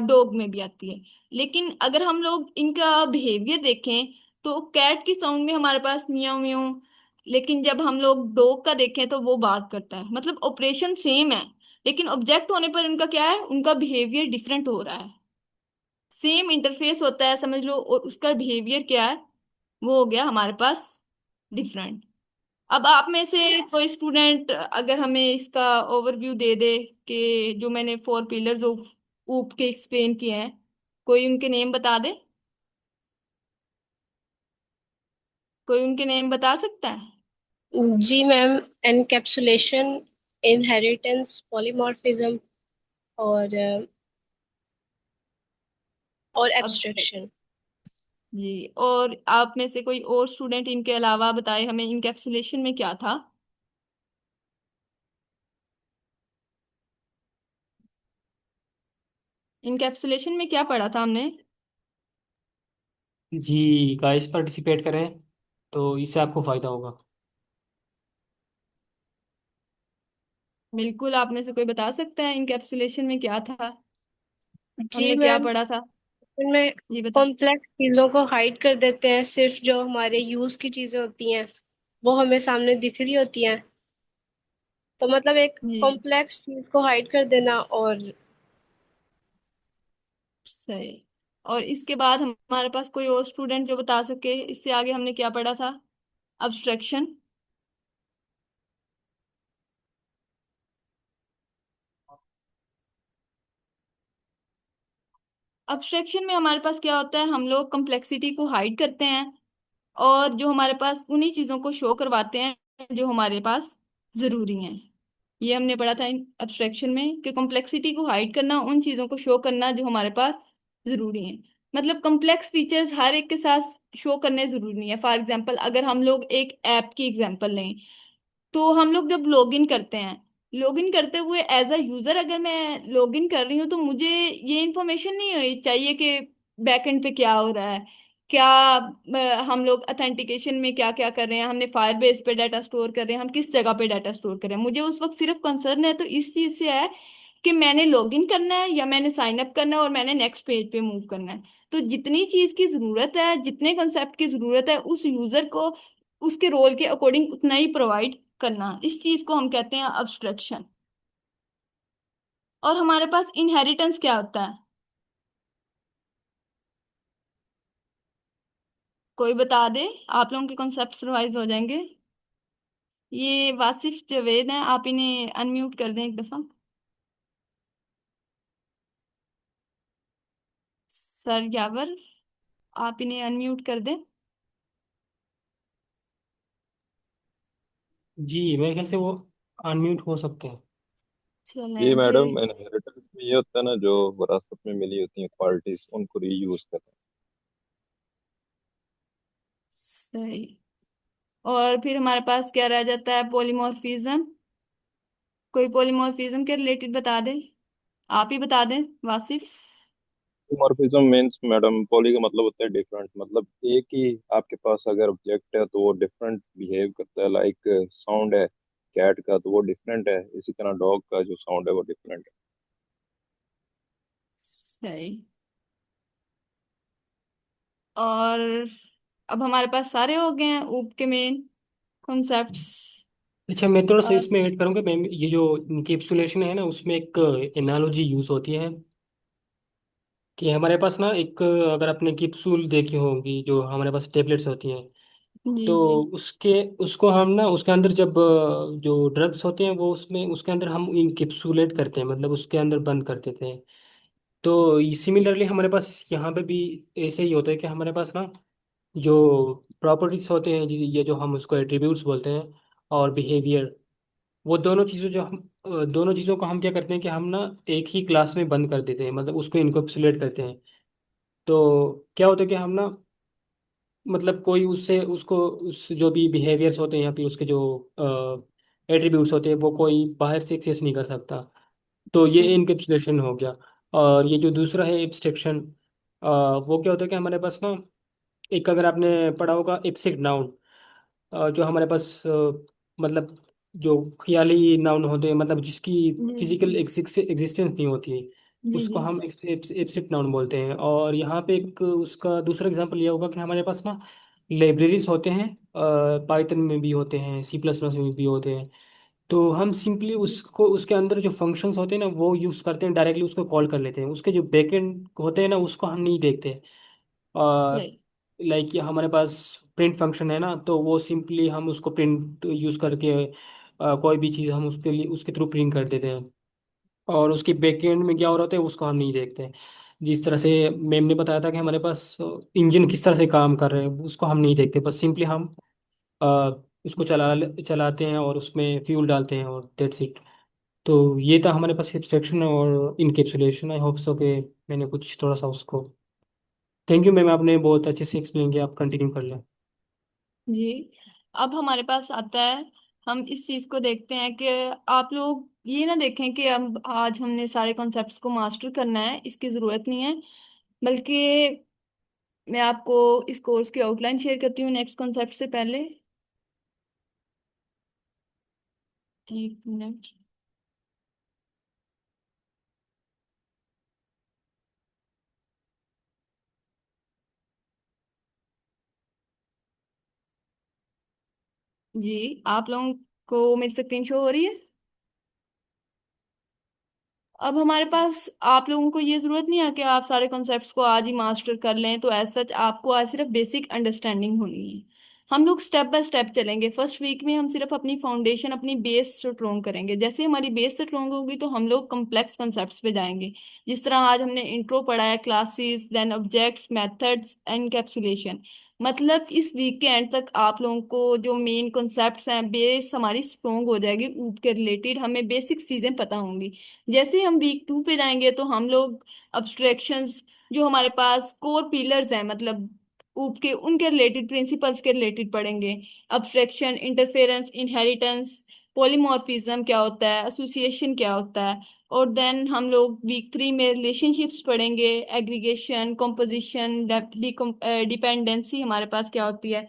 Speaker 2: डॉग में भी आती है। लेकिन अगर हम लोग इनका बिहेवियर देखें तो कैट की साउंड में हमारे पास मियाऊ मियाऊ, लेकिन जब हम लोग डॉग का देखें तो वो बार्क करता है। मतलब ऑपरेशन सेम है, लेकिन ऑब्जेक्ट होने पर उनका क्या है, उनका बिहेवियर डिफरेंट हो रहा है। सेम इंटरफेस होता है समझ लो, और उसका बिहेवियर क्या है, वो हो गया हमारे पास डिफरेंट। अब आप में से कोई स्टूडेंट अगर हमें इसका ओवरव्यू दे दे कि जो मैंने फोर पिलर्स ऑफ ऊप के एक्सप्लेन किए हैं, कोई उनके नेम बता दे। कोई उनके नेम बता सकता है?
Speaker 3: जी मैम, एनकैप्सुलेशन, इनहेरिटेंस, पॉलीमॉर्फिज्म और
Speaker 2: अब
Speaker 3: एब्स्ट्रैक्शन।
Speaker 2: जी, और आप में से कोई और स्टूडेंट इनके अलावा बताए हमें इनकैप्सुलेशन में क्या था। इनकैप्सुलेशन में क्या पढ़ा था हमने?
Speaker 1: जी गाइस, पार्टिसिपेट करें तो इससे आपको फ़ायदा होगा।
Speaker 2: बिल्कुल, आप में से कोई बता सकता है इनकैप्सुलेशन में क्या था,
Speaker 3: जी
Speaker 2: हमने क्या
Speaker 3: मैम,
Speaker 2: पढ़ा था?
Speaker 3: इनमें
Speaker 2: जी बता।
Speaker 3: कॉम्प्लेक्स चीजों को हाइड कर देते हैं, सिर्फ जो हमारे यूज की चीजें होती हैं वो हमें सामने दिख रही होती हैं। तो मतलब एक
Speaker 2: जी,
Speaker 3: कॉम्प्लेक्स चीज को हाइड कर देना। और
Speaker 2: सही। और इसके बाद हमारे पास कोई और स्टूडेंट जो बता सके इससे आगे हमने क्या पढ़ा था? अब्स्ट्रक्शन। अब्स्ट्रक्शन में हमारे पास क्या होता है, हम लोग कम्प्लेक्सिटी को हाइड करते हैं और जो हमारे पास उन्हीं चीजों को शो करवाते हैं जो हमारे पास जरूरी हैं। ये हमने पढ़ा था अब्स्ट्रक्शन में कि कॉम्प्लेक्सिटी को हाइड करना, उन चीजों को शो करना जो हमारे पास जरूरी है। मतलब कॉम्प्लेक्स फीचर्स हर एक के साथ शो करने जरूरी नहीं है। फॉर एग्जांपल अगर हम लोग एक ऐप की एग्जांपल लें, तो हम लोग जब लॉगिन करते हैं, लॉगिन करते हुए एज अ यूजर अगर मैं लॉगिन कर रही हूँ, तो मुझे ये इंफॉर्मेशन नहीं होनी चाहिए कि बैकएंड पे क्या हो रहा है, क्या हम लोग अथेंटिकेशन में क्या क्या कर रहे हैं, हमने फायरबेस पे डाटा स्टोर कर रहे हैं, हम किस जगह पे डाटा स्टोर कर रहे हैं। मुझे उस वक्त सिर्फ कंसर्न है तो इस चीज से है कि मैंने लॉगिन करना है या मैंने साइन अप करना है और मैंने नेक्स्ट पेज पे मूव करना है। तो जितनी चीज की जरूरत है, जितने कॉन्सेप्ट की जरूरत है, उस यूजर को उसके रोल के अकॉर्डिंग उतना ही प्रोवाइड करना, इस चीज को हम कहते हैं अब्स्ट्रक्शन। और हमारे पास इनहेरिटेंस क्या होता है, कोई बता दे, आप लोगों के कॉन्सेप्ट रिवाइज हो जाएंगे। ये वासिफ जावेद हैं, आप इन्हें अनम्यूट कर दें एक दफा। सर यावर, आप इन्हें अनम्यूट कर दें।
Speaker 1: जी मेरे ख्याल से वो अनम्यूट हो सकते हैं।
Speaker 4: ये
Speaker 2: चलें फिर।
Speaker 4: मैडम इनहेरिटेंस में ये होता है ना, जो विरासत में मिली होती हैं क्वालिटीज उनको रीयूज करना।
Speaker 2: सही। और फिर हमारे पास क्या रह जाता है, पॉलीमॉर्फिज्म। कोई पॉलीमॉर्फिज्म के रिलेटेड बता दे, आप ही बता दें Wasif.
Speaker 4: Polymorphism means madam, poly का मतलब होता है डिफरेंट, मतलब एक ही आपके पास अगर ऑब्जेक्ट है तो वो डिफरेंट बिहेव करता है। लाइक साउंड है कैट का तो वो डिफरेंट है, इसी तरह डॉग का जो साउंड है वो डिफरेंट है।
Speaker 2: सही। और अब हमारे पास सारे हो गए हैं ऊप के मेन कॉन्सेप्ट्स।
Speaker 1: अच्छा मैं थोड़ा सा
Speaker 2: और
Speaker 1: इसमें ऐड करूंगा मैम, ये जो इंकेप्सुलेशन है ना उसमें एक एनालॉजी यूज होती है कि हमारे पास ना एक अगर आपने कैप्सूल देखी होगी जो हमारे पास टेबलेट्स होती हैं,
Speaker 2: जी
Speaker 1: तो
Speaker 2: जी
Speaker 1: उसके उसको हम ना उसके अंदर जब जो ड्रग्स होते हैं वो उसमें उसके अंदर हम इंकेप्सुलेट करते हैं, मतलब उसके अंदर बंद कर देते हैं। तो सिमिलरली हमारे पास यहाँ पे भी ऐसे ही होता है कि हमारे पास ना जो प्रॉपर्टीज होते हैं ये जो हम उसको एट्रीब्यूट्स बोलते हैं और बिहेवियर, वो दोनों चीज़ों जो हम दोनों चीज़ों को हम क्या करते हैं कि हम ना एक ही क्लास में बंद कर देते हैं, मतलब उसको इनकैप्सुलेट करते हैं। तो क्या होता है कि हम ना मतलब कोई उससे उसको उस जो भी बिहेवियर्स होते हैं या फिर उसके जो एट्रीब्यूट्स होते हैं वो कोई बाहर से एक्सेस नहीं कर सकता। तो ये
Speaker 2: जी
Speaker 1: इनकैप्सुलेशन हो गया। और ये जो दूसरा है एब्स्ट्रैक्शन, वो क्या होता है कि हमारे पास ना एक अगर आपने पढ़ा होगा एब्स्ट्रैक्ट नाउन, जो हमारे पास मतलब जो ख्याली नाउन होते हैं, मतलब जिसकी
Speaker 2: जी
Speaker 1: फिजिकल एग्जिस्टेंस नहीं होती है,
Speaker 2: जी
Speaker 1: उसको
Speaker 2: जी
Speaker 1: हम एब्स्ट्रैक्ट नाउन बोलते हैं। और यहाँ पे एक उसका दूसरा एग्जांपल ये होगा कि हमारे पास ना लाइब्रेरीज होते हैं, पाइथन में भी होते हैं, सी प्लस प्लस में भी होते हैं। तो हम सिंपली उसको उसके अंदर जो फंक्शंस होते हैं ना वो यूज़ करते हैं, डायरेक्टली उसको कॉल कर लेते हैं, उसके जो बैकएंड होते हैं ना उसको हम नहीं देखते। और
Speaker 2: सही
Speaker 1: लाइक ये हमारे पास प्रिंट फंक्शन है ना, तो वो सिंपली हम उसको प्रिंट यूज़ करके कोई भी चीज़ हम उसके लिए उसके थ्रू प्रिंट कर देते हैं। और उसके बैकएंड में क्या हो रहा है उसको हम नहीं देखते। जिस तरह से मैम ने बताया था कि हमारे पास इंजन किस तरह से काम कर रहे हैं उसको हम नहीं देखते, बस सिंपली हम अ, उसको चलाते हैं और उसमें फ्यूल डालते हैं और दैट्स इट। तो ये था हमारे पास एब्स्ट्रैक्शन और इनकेप्सुलेशन। आई होप सो कि मैंने कुछ थोड़ा सा उसको, थैंक यू मैम, आपने बहुत अच्छे से एक्सप्लेन किया, आप कंटिन्यू कर लें।
Speaker 2: जी। अब हमारे पास आता है, हम इस चीज को देखते हैं कि आप लोग ये ना देखें कि अब आज हमने सारे कॉन्सेप्ट्स को मास्टर करना है, इसकी जरूरत नहीं है। बल्कि मैं आपको इस कोर्स की आउटलाइन शेयर करती हूँ नेक्स्ट कॉन्सेप्ट से पहले। एक मिनट। जी, आप लोगों को मेरी स्क्रीन शो हो रही है। अब हमारे पास आप लोगों को ये जरूरत नहीं है कि आप सारे कॉन्सेप्ट्स को आज ही मास्टर कर लें, तो एज सच आपको आज सिर्फ बेसिक अंडरस्टैंडिंग होनी है। हम लोग स्टेप बाय स्टेप चलेंगे। फर्स्ट वीक में हम सिर्फ अपनी फाउंडेशन, अपनी बेस स्ट्रोंग करेंगे। जैसे हमारी बेस स्ट्रोंग होगी तो हम लोग कॉम्प्लेक्स कंसेप्ट्स पे जाएंगे। जिस तरह आज हमने इंट्रो पढ़ा है, classes, then objects, methods, encapsulation. मतलब इस वीक के एंड तक आप लोगों को जो मेन कॉन्सेप्ट्स हैं, बेस हमारी स्ट्रोंग हो जाएगी। ऊप के रिलेटेड हमें बेसिक चीजें पता होंगी। जैसे हम वीक 2 पे जाएंगे तो हम लोग अब्स्ट्रैक्शंस, जो हमारे पास कोर पिलर्स हैं, मतलब ऊप के, उनके रिलेटेड, प्रिंसिपल्स के रिलेटेड पढ़ेंगे। अब्स्ट्रैक्शन, इंटरफेरेंस, इनहेरिटेंस, पॉलीमॉर्फिज्म क्या होता है, एसोसिएशन क्या होता है। और देन हम लोग वीक 3 में रिलेशनशिप्स पढ़ेंगे, एग्रीगेशन, कंपोजिशन, डिपेंडेंसी हमारे पास क्या होती है,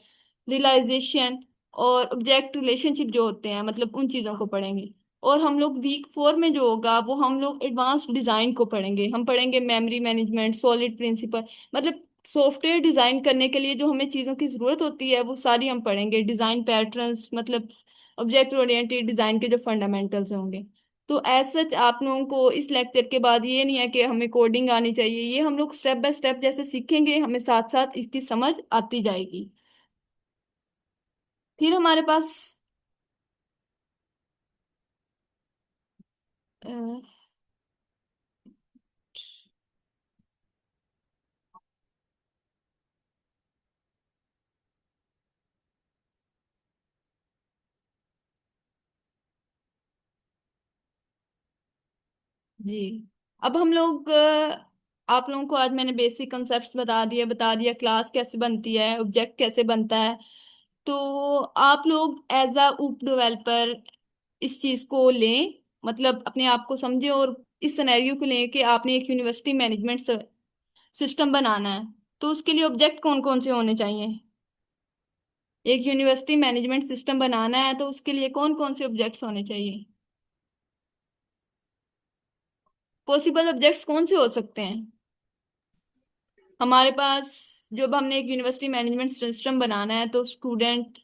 Speaker 2: रियलाइजेशन, और ऑब्जेक्ट रिलेशनशिप जो होते हैं, मतलब उन चीज़ों को पढ़ेंगे। और हम लोग वीक 4 में जो होगा वो हम लोग एडवांस डिज़ाइन को पढ़ेंगे। हम पढ़ेंगे मेमोरी मैनेजमेंट, सॉलिड प्रिंसिपल, मतलब सॉफ्टवेयर डिजाइन करने के लिए जो हमें चीजों की जरूरत होती है वो सारी हम पढ़ेंगे। डिजाइन पैटर्न्स, मतलब ऑब्जेक्ट ओरिएंटेड डिजाइन के जो फंडामेंटल्स होंगे। तो एज सच आप लोगों को इस लेक्चर के बाद ये नहीं है कि हमें कोडिंग आनी चाहिए। ये हम लोग स्टेप बाय स्टेप जैसे सीखेंगे, हमें साथ साथ इसकी समझ आती जाएगी। फिर हमारे पास अ, जी, अब हम लोग आप लोगों को आज मैंने बेसिक कंसेप्ट बता दिया क्लास कैसे बनती है, ऑब्जेक्ट कैसे बनता है। तो आप लोग एज अ ऊप डेवलपर इस चीज को लें, मतलब अपने आप को समझें, और इस सिनेरियो को लें कि आपने एक यूनिवर्सिटी मैनेजमेंट सिस्टम बनाना है। तो उसके लिए ऑब्जेक्ट कौन कौन से होने चाहिए? एक यूनिवर्सिटी मैनेजमेंट सिस्टम बनाना है तो उसके लिए कौन कौन से ऑब्जेक्ट्स होने चाहिए? पॉसिबल ऑब्जेक्ट्स कौन से हो सकते हैं हमारे पास? जब हमने एक यूनिवर्सिटी मैनेजमेंट सिस्टम बनाना है तो स्टूडेंट,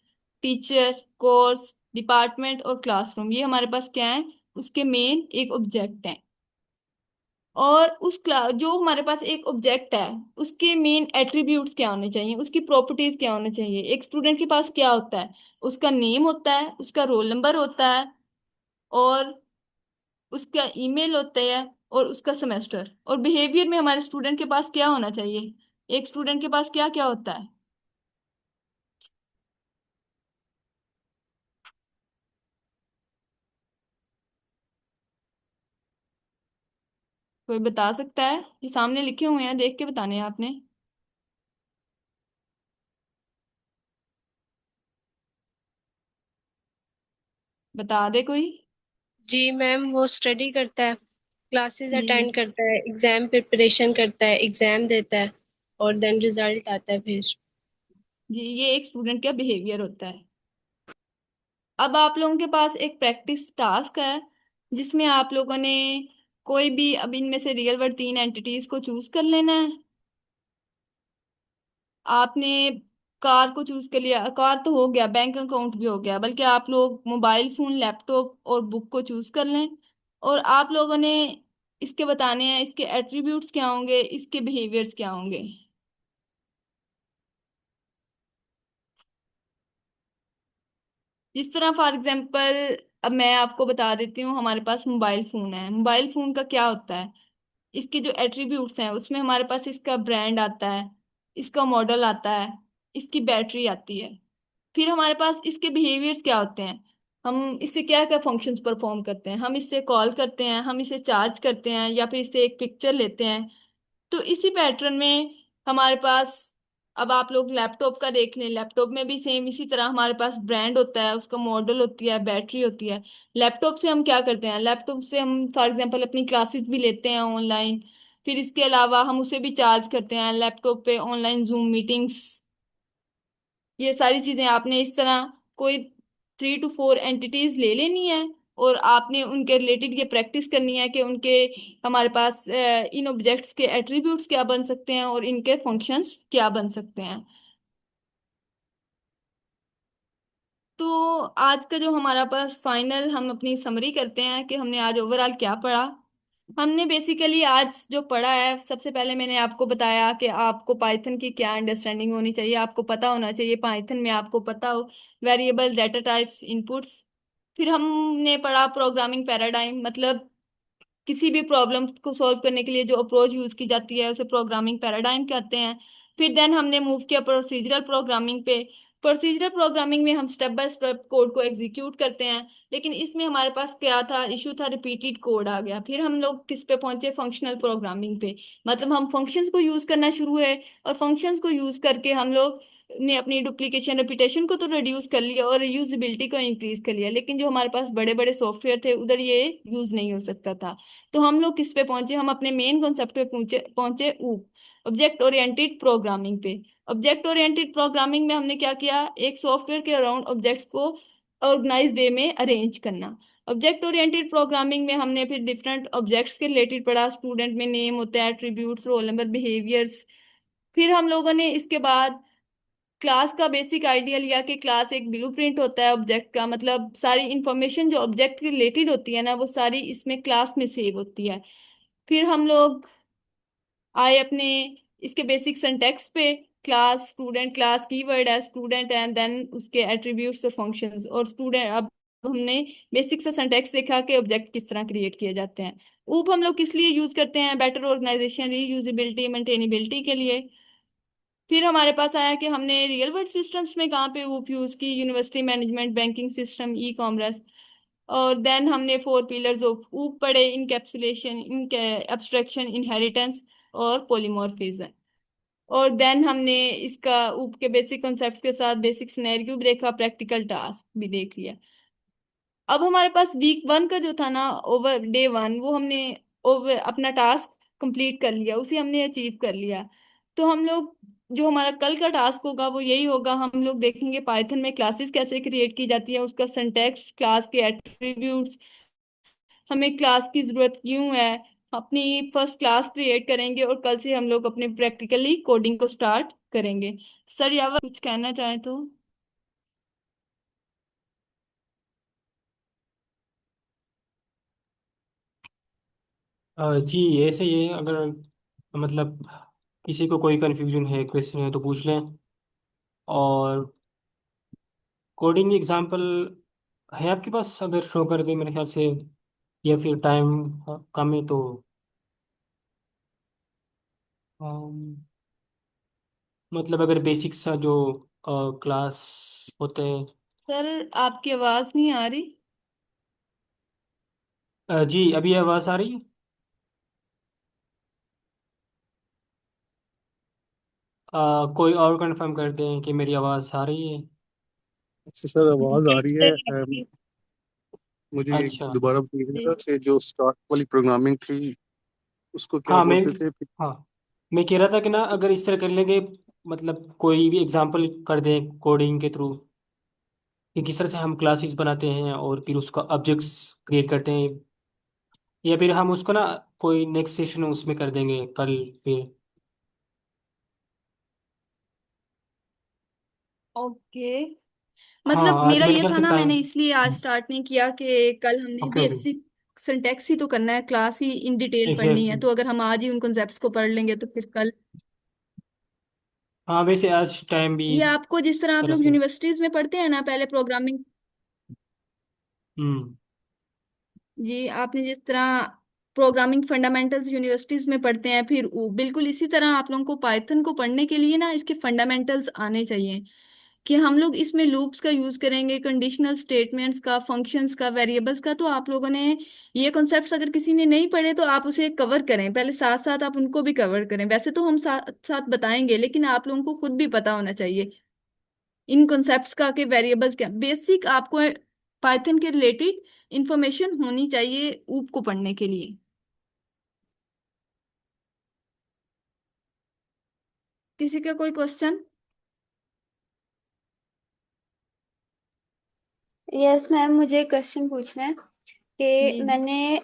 Speaker 2: टीचर, कोर्स, डिपार्टमेंट और क्लासरूम, ये हमारे पास क्या है, उसके मेन एक ऑब्जेक्ट है। और उस क्लास, जो हमारे पास एक ऑब्जेक्ट है, उसके मेन एट्रीब्यूट्स क्या होने चाहिए, उसकी प्रॉपर्टीज क्या होने चाहिए? एक स्टूडेंट के पास क्या होता है? उसका नेम होता है, उसका रोल नंबर होता है, और उसका ईमेल होता है, और उसका सेमेस्टर। और बिहेवियर में हमारे स्टूडेंट के पास क्या होना चाहिए? एक स्टूडेंट के पास क्या क्या होता है? कोई बता सकता है? ये सामने लिखे हुए हैं, देख के बताने हैं आपने। बता दे कोई।
Speaker 3: जी मैम, वो स्टडी करता है, क्लासेस
Speaker 2: जी
Speaker 3: अटेंड करता है, एग्जाम प्रिपरेशन करता है, एग्जाम देता है, और देन रिजल्ट आता है फिर।
Speaker 2: जी, ये एक स्टूडेंट का बिहेवियर होता है। अब आप लोगों के पास एक प्रैक्टिस टास्क है जिसमें आप लोगों ने कोई भी अब इनमें से रियल वर्ल्ड 3 एंटिटीज को चूज कर लेना है। आपने कार को चूज कर लिया, कार तो हो गया, बैंक अकाउंट भी हो गया, बल्कि आप लोग मोबाइल फोन, लैपटॉप और बुक को चूज कर लें। और आप लोगों ने इसके बताने हैं, इसके एट्रीब्यूट्स क्या होंगे, इसके बिहेवियर्स क्या होंगे। जिस तरह फॉर एग्जांपल, अब मैं आपको बता देती हूँ, हमारे पास मोबाइल फोन है। मोबाइल फोन का क्या होता है, इसके जो एट्रीब्यूट्स हैं उसमें हमारे पास इसका ब्रांड आता है, इसका मॉडल आता है, इसकी बैटरी आती है। फिर हमारे पास इसके बिहेवियर्स क्या होते हैं, हम इससे क्या क्या फंक्शंस परफॉर्म करते हैं, हम इससे कॉल करते हैं, हम इसे चार्ज करते हैं, या फिर इससे एक पिक्चर लेते हैं। तो इसी पैटर्न में हमारे पास, अब आप लोग लैपटॉप का देख लें, लैपटॉप में भी सेम इसी तरह हमारे पास ब्रांड होता है, उसका मॉडल होती है, बैटरी होती है। लैपटॉप से हम क्या करते हैं, लैपटॉप से हम फॉर एग्जांपल अपनी क्लासेस भी लेते हैं ऑनलाइन। फिर इसके अलावा हम उसे भी चार्ज करते हैं लैपटॉप पे, ऑनलाइन जूम मीटिंग्स। ये सारी चीजें आपने इस तरह कोई 3 to 4 एंटिटीज ले लेनी है, और आपने उनके रिलेटेड ये प्रैक्टिस करनी है कि उनके, हमारे पास इन ऑब्जेक्ट्स के एट्रीब्यूट्स क्या बन सकते हैं और इनके फंक्शंस क्या बन सकते हैं। तो आज का जो हमारा पास फाइनल, हम अपनी समरी करते हैं कि हमने आज ओवरऑल क्या पढ़ा। हमने बेसिकली आज जो पढ़ा है, सबसे पहले मैंने आपको बताया कि आपको पाइथन की क्या अंडरस्टैंडिंग होनी चाहिए, आपको पता होना चाहिए पाइथन में, आपको पता हो वेरिएबल, डाटा टाइप्स, इनपुट्स। फिर हमने पढ़ा प्रोग्रामिंग पैराडाइम, मतलब किसी भी प्रॉब्लम को सॉल्व करने के लिए जो अप्रोच यूज की जाती है उसे प्रोग्रामिंग पैराडाइम कहते हैं। फिर देन हमने मूव किया प्रोसीजरल प्रोग्रामिंग पे। प्रोसीजरल प्रोग्रामिंग में हम स्टेप बाय स्टेप कोड को एग्जीक्यूट करते हैं, लेकिन इसमें हमारे पास क्या था, इशू था, रिपीटेड कोड आ गया। फिर हम लोग किस पे पहुंचे, फंक्शनल प्रोग्रामिंग पे। मतलब हम फंक्शंस को यूज करना शुरू है, और फंक्शंस को यूज करके हम लोग ने अपनी डुप्लीकेशन रेपिटेशन को तो रिड्यूस कर लिया और यूजेबिलिटी को इंक्रीज कर लिया, लेकिन जो हमारे पास बड़े बड़े सॉफ्टवेयर थे उधर ये यूज नहीं हो सकता था। तो हम लोग किस पे पहुंचे, हम अपने मेन कॉन्सेप्ट पे पहुंचे पहुंचे ऊप, ऑब्जेक्ट ओरिएंटेड प्रोग्रामिंग पे। ऑब्जेक्ट ओरिएंटेड प्रोग्रामिंग में हमने क्या किया, एक सॉफ्टवेयर के अराउंड ऑब्जेक्ट्स को ऑर्गेनाइज वे में अरेंज करना। ऑब्जेक्ट ओरिएंटेड प्रोग्रामिंग में हमने फिर डिफरेंट ऑब्जेक्ट्स के रिलेटेड पढ़ा, स्टूडेंट में नेम होता है, एट्रीब्यूट्स, रोल नंबर, बिहेवियर्स। फिर हम लोगों ने इसके बाद क्लास का बेसिक आइडिया लिया कि क्लास एक ब्लूप्रिंट होता है ऑब्जेक्ट का, मतलब सारी इंफॉर्मेशन जो ऑब्जेक्ट के रिलेटेड होती है ना वो सारी इसमें क्लास में सेव होती है। फिर हम लोग आए अपने इसके बेसिक सिंटैक्स पे। क्लास, स्टूडेंट, क्लास कीवर्ड है स्टूडेंट, एंड देन उसके एट्रीब्यूट्स और फंक्शंस और स्टूडेंट। अब हमने बेसिक सा सिंटैक्स देखा कि ऑब्जेक्ट किस तरह क्रिएट किए जाते हैं। ऊप हम लोग किस लिए यूज करते हैं, बेटर ऑर्गेनाइजेशन, रीयूजेबिलिटी, मेंटेनेबिलिटी के लिए। फिर हमारे पास आया कि हमने रियल वर्ल्ड सिस्टम्स में कहाँ पे ऊप यूज की, university management, banking system, e commerce. और देन हमने फोर पिलर्स ऑफ ऊप पढ़े, इनकैप्सुलेशन, इन एब्स्ट्रैक्शन, इनहेरिटेंस और पॉलीमॉर्फिज्म। और देन हमने इसका ऊप के बेसिक कॉन्सेप्ट्स के साथ बेसिक सिनेरियो भी देखा, प्रैक्टिकल टास्क भी देख लिया। अब हमारे पास वीक वन का जो था ना, ओवर डे वन, वो हमने ओवर अपना टास्क कंप्लीट कर लिया, उसे हमने अचीव कर लिया। तो हम लोग जो हमारा कल का टास्क होगा वो यही होगा, हम लोग देखेंगे पाइथन में क्लासेस कैसे क्रिएट की जाती है, उसका सिंटैक्स, क्लास के एट्रीब्यूट्स, हमें क्लास की जरूरत क्यों है। अपनी फर्स्ट क्लास क्रिएट करेंगे और कल से हम लोग अपने प्रैक्टिकली कोडिंग को स्टार्ट करेंगे। सर यावर कुछ कहना चाहें तो।
Speaker 1: जी, ऐसे ही है। अगर मतलब किसी को कोई कंफ्यूजन है, क्वेश्चन है तो पूछ लें। और कोडिंग एग्जांपल है आपके पास, अगर शो कर दे मेरे ख्याल से, या फिर टाइम कम है तो। अम, मतलब अगर बेसिक सा जो क्लास होते हैं।
Speaker 2: सर आपकी आवाज नहीं आ रही।
Speaker 1: जी, अभी आवाज़ आ रही है? कोई और कंफर्म कर दें कि मेरी आवाज़ आ रही है।
Speaker 5: अच्छा सर, आवाज आ रही है। मुझे एक
Speaker 1: अच्छा।
Speaker 5: दोबारा बोलिएगा
Speaker 2: जी
Speaker 5: कि जो स्टार्ट वाली प्रोग्रामिंग थी उसको क्या
Speaker 1: हाँ मैं
Speaker 5: बोलते थे?
Speaker 1: हाँ, मैं कह रहा था कि ना, अगर इस तरह कर लेंगे, मतलब कोई भी एग्जांपल कर दें कोडिंग के थ्रू, कि किस तरह से हम क्लासेस बनाते हैं और फिर उसका ऑब्जेक्ट्स क्रिएट करते हैं, या फिर हम उसको ना कोई नेक्स्ट सेशन उसमें कर देंगे कल फिर।
Speaker 2: ओके।
Speaker 1: हाँ,
Speaker 2: मतलब
Speaker 1: आज
Speaker 2: मेरा
Speaker 1: मेरे
Speaker 2: ये
Speaker 1: ख्याल
Speaker 2: था
Speaker 1: से
Speaker 2: ना, मैंने
Speaker 1: टाइम।
Speaker 2: इसलिए आज स्टार्ट नहीं किया कि कल हमने
Speaker 1: ओके ओके।
Speaker 2: बेसिक सिंटैक्स ही तो करना है, क्लास ही इन डिटेल पढ़नी है,
Speaker 1: एग्जैक्टली।
Speaker 2: तो अगर हम आज ही उन कॉन्सेप्ट्स को पढ़ लेंगे तो फिर कल।
Speaker 1: हाँ, वैसे आज टाइम भी
Speaker 2: ये आपको जिस तरह आप
Speaker 1: तरह
Speaker 2: लोग
Speaker 1: से।
Speaker 2: यूनिवर्सिटीज में पढ़ते हैं ना, पहले प्रोग्रामिंग।
Speaker 1: हम्म।
Speaker 2: जी, आपने जिस तरह प्रोग्रामिंग फंडामेंटल्स यूनिवर्सिटीज में पढ़ते हैं, फिर बिल्कुल इसी तरह आप लोगों को पाइथन को पढ़ने के लिए ना इसके फंडामेंटल्स आने चाहिए, कि हम लोग इसमें लूप्स का यूज करेंगे, कंडीशनल स्टेटमेंट्स का, फंक्शंस का, वेरिएबल्स का। तो आप लोगों ने ये कॉन्सेप्ट्स अगर किसी ने नहीं पढ़े तो आप उसे कवर करें पहले, साथ साथ आप उनको भी कवर करें। वैसे तो हम साथ साथ बताएंगे, लेकिन आप लोगों को खुद भी पता होना चाहिए इन कॉन्सेप्ट्स का, कि वेरिएबल्स क्या, बेसिक आपको पाइथन के रिलेटेड इंफॉर्मेशन होनी चाहिए ऊप को पढ़ने के लिए। किसी का कोई क्वेश्चन।
Speaker 6: यस मैम, मुझे क्वेश्चन पूछना है कि
Speaker 2: जी
Speaker 6: मैंने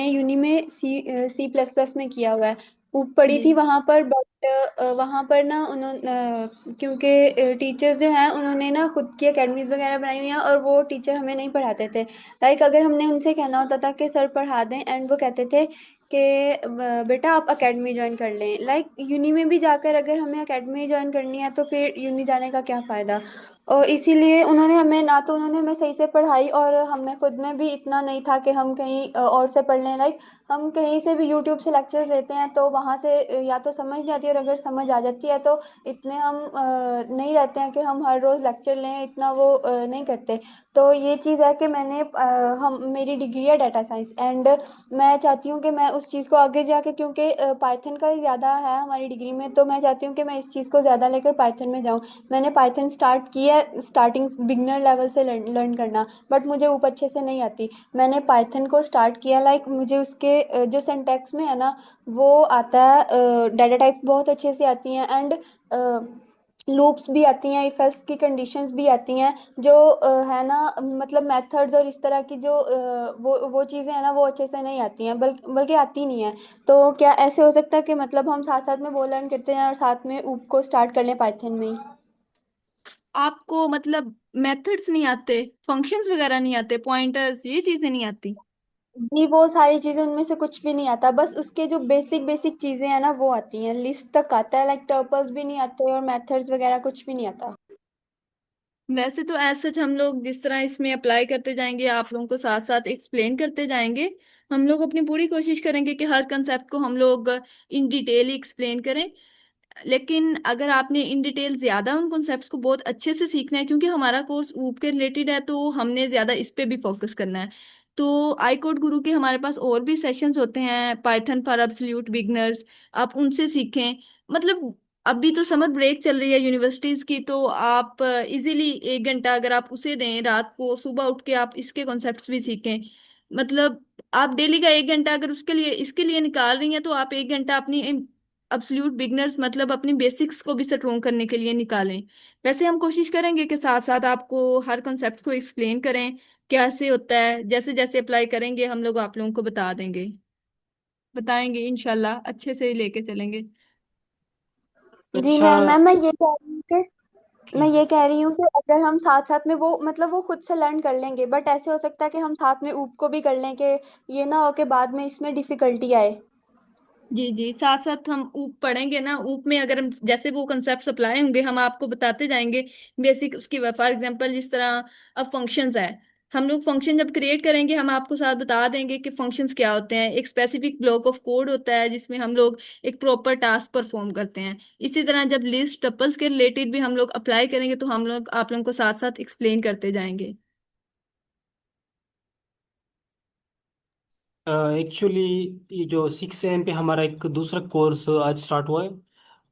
Speaker 6: यूनी में सी सी प्लस प्लस में किया हुआ है। वो पढ़ी
Speaker 2: जी
Speaker 6: थी वहां पर, बट वहाँ पर ना उन्होंने क्योंकि टीचर्स जो हैं उन्होंने ना खुद की एकेडमीज वगैरह बनाई हुई हैं, और वो टीचर हमें नहीं पढ़ाते थे। लाइक अगर हमने उनसे कहना होता था कि सर पढ़ा दें, एंड वो कहते थे कि बेटा आप एकेडमी ज्वाइन कर लें। लाइक यूनी में भी जाकर अगर हमें एकेडमी ज्वाइन करनी है तो फिर यूनी जाने का क्या फ़ायदा। और इसीलिए उन्होंने हमें ना तो उन्होंने हमें सही से पढ़ाई, और हमें खुद में भी इतना नहीं था कि हम कहीं और से पढ़ लें। लाइक हम कहीं से भी यूट्यूब से लेक्चर्स लेते हैं तो वहाँ से या तो समझ नहीं आती, और अगर समझ आ जाती है तो इतने हम नहीं रहते हैं कि हम हर रोज़ लेक्चर लें, इतना वो नहीं करते। तो ये चीज़ है कि मैंने हम मेरी डिग्री है डाटा साइंस, एंड मैं चाहती हूँ कि मैं उस चीज़ को आगे जाके, क्योंकि पाइथन का ही ज़्यादा है हमारी डिग्री में, तो मैं चाहती हूँ कि मैं इस चीज़ को ज़्यादा लेकर पाइथन में जाऊँ। मैंने पाइथन स्टार्ट किया है, स्टार्टिंग बिगनर लेवल से लर्न करना, बट मुझे ऊपर अच्छे से नहीं आती। मैंने पाइथन को स्टार्ट किया, लाइक मुझे उसके जो सिंटैक्स में है ना वो आता है, डाटा टाइप बहुत अच्छे से आती हैं, एंड लूप्स भी आती हैं, इफ एल्स की कंडीशंस भी आती हैं, जो है ना मतलब मेथड्स और इस तरह की जो वो चीज़ें हैं ना वो अच्छे से नहीं आती हैं, बल्कि आती नहीं है। तो क्या ऐसे हो सकता है कि मतलब हम साथ साथ में वो लर्न करते हैं और साथ में ऊप को स्टार्ट कर लें पाइथन में ही?
Speaker 2: आपको मतलब मेथड्स नहीं आते, फंक्शंस वगैरह नहीं आते, पॉइंटर्स, ये चीजें नहीं आती?
Speaker 6: जी वो सारी चीजें उनमें से कुछ भी नहीं आता, बस उसके जो बेसिक बेसिक चीजें हैं ना वो आती हैं, लिस्ट तक आता है, लाइक टर्पल्स भी नहीं आते और मेथड्स वगैरह कुछ भी नहीं आता।
Speaker 2: वैसे तो एज सच हम लोग जिस तरह इसमें अप्लाई करते जाएंगे, आप लोगों को साथ साथ एक्सप्लेन करते जाएंगे। हम लोग अपनी पूरी कोशिश करेंगे कि हर कंसेप्ट को हम लोग इन डिटेल एक्सप्लेन करें। लेकिन अगर आपने इन डिटेल ज्यादा उन कॉन्सेप्ट्स को बहुत अच्छे से सीखना है, क्योंकि हमारा कोर्स ऊप के रिलेटेड है, तो हमने ज्यादा इस पे भी फोकस करना है। तो आई कोड गुरु के हमारे पास और भी सेशंस होते हैं, पाइथन फॉर एब्सोल्यूट बिगनर्स, आप उनसे सीखें। मतलब अभी तो समर ब्रेक चल रही है यूनिवर्सिटीज की, तो आप इजीली 1 घंटा अगर आप उसे दें रात को, सुबह उठ के आप इसके कॉन्सेप्ट्स भी सीखें। मतलब आप डेली का 1 घंटा अगर उसके लिए इसके लिए निकाल रही हैं, तो आप 1 घंटा अपनी अब्सोल्यूट बिगनर्स मतलब अपनी बेसिक्स को भी स्ट्रोंग करने के लिए निकालें। वैसे हम कोशिश करेंगे कि साथ साथ आपको हर कंसेप्ट को एक्सप्लेन करें कैसे होता है। जैसे जैसे अप्लाई करेंगे हम लोग आप लोगों को बता देंगे, बताएंगे, इंशाल्लाह अच्छे से ही लेके चलेंगे।
Speaker 6: जी
Speaker 1: अच्छा।
Speaker 6: मैम मैं ये कह रही हूँ कि
Speaker 1: क्या?
Speaker 6: मैं ये कह रही हूँ कि अगर हम साथ साथ में वो मतलब वो खुद से लर्न कर लेंगे, बट ऐसे हो सकता है कि हम साथ में ऊप को भी कर लें, कि ये ना हो कि बाद में इसमें डिफिकल्टी आए।
Speaker 2: जी जी, साथ साथ हम ऊप पढ़ेंगे ना, ऊप में अगर हम जैसे वो कंसेप्ट अप्लाई होंगे हम आपको बताते जाएंगे बेसिक उसकी। फॉर एग्जांपल जिस तरह अब फंक्शंस है, हम लोग फंक्शन जब क्रिएट करेंगे हम आपको साथ बता देंगे कि फंक्शंस क्या होते हैं। एक स्पेसिफिक ब्लॉक ऑफ कोड होता है जिसमें हम लोग एक प्रॉपर टास्क परफॉर्म करते हैं। इसी तरह जब लिस्ट टपल्स के रिलेटेड भी हम लोग अप्लाई करेंगे तो हम लोग आप लोगों को साथ साथ एक्सप्लेन करते जाएंगे।
Speaker 1: एक्चुअली ये जो 6 AM पे हमारा एक दूसरा कोर्स आज स्टार्ट हुआ है,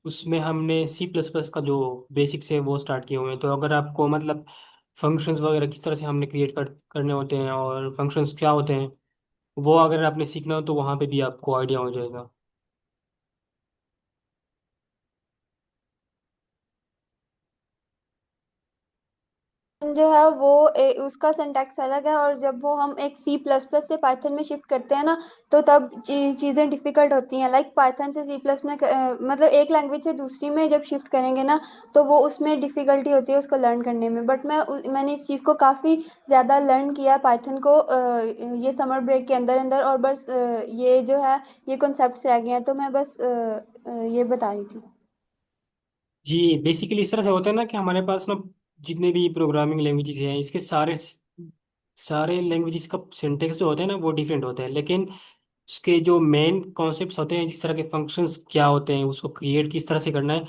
Speaker 1: उसमें हमने C++ का जो बेसिक्स है वो स्टार्ट किए हुए हैं। तो अगर आपको मतलब फंक्शंस वगैरह किस तरह से हमने क्रिएट करने होते हैं और फंक्शंस क्या होते हैं, वो अगर आपने सीखना हो तो वहाँ पे भी आपको आइडिया हो जाएगा।
Speaker 6: जो है वो उसका सिंटैक्स अलग है, और जब वो हम एक सी प्लस प्लस से पाइथन में शिफ्ट करते हैं ना तो तब चीज़ें डिफिकल्ट होती हैं। लाइक पाइथन से सी प्लस में मतलब एक लैंग्वेज से दूसरी में जब शिफ्ट करेंगे ना तो वो उसमें डिफिकल्टी होती है उसको लर्न करने में। बट मैंने इस चीज़ को काफ़ी ज़्यादा लर्न किया पाइथन को ये समर ब्रेक के अंदर अंदर, और बस ये जो है ये कॉन्सेप्ट्स रह गए हैं, तो मैं बस ये बता रही थी।
Speaker 1: जी बेसिकली इस तरह से होता है ना कि हमारे पास ना जितने भी प्रोग्रामिंग लैंग्वेजेस हैं इसके सारे सारे लैंग्वेजेस का सिंटेक्स जो होते हैं ना वो डिफरेंट होते हैं, लेकिन उसके जो मेन कॉन्सेप्ट्स होते हैं, जिस तरह के फंक्शंस क्या होते हैं, उसको क्रिएट किस तरह से करना है,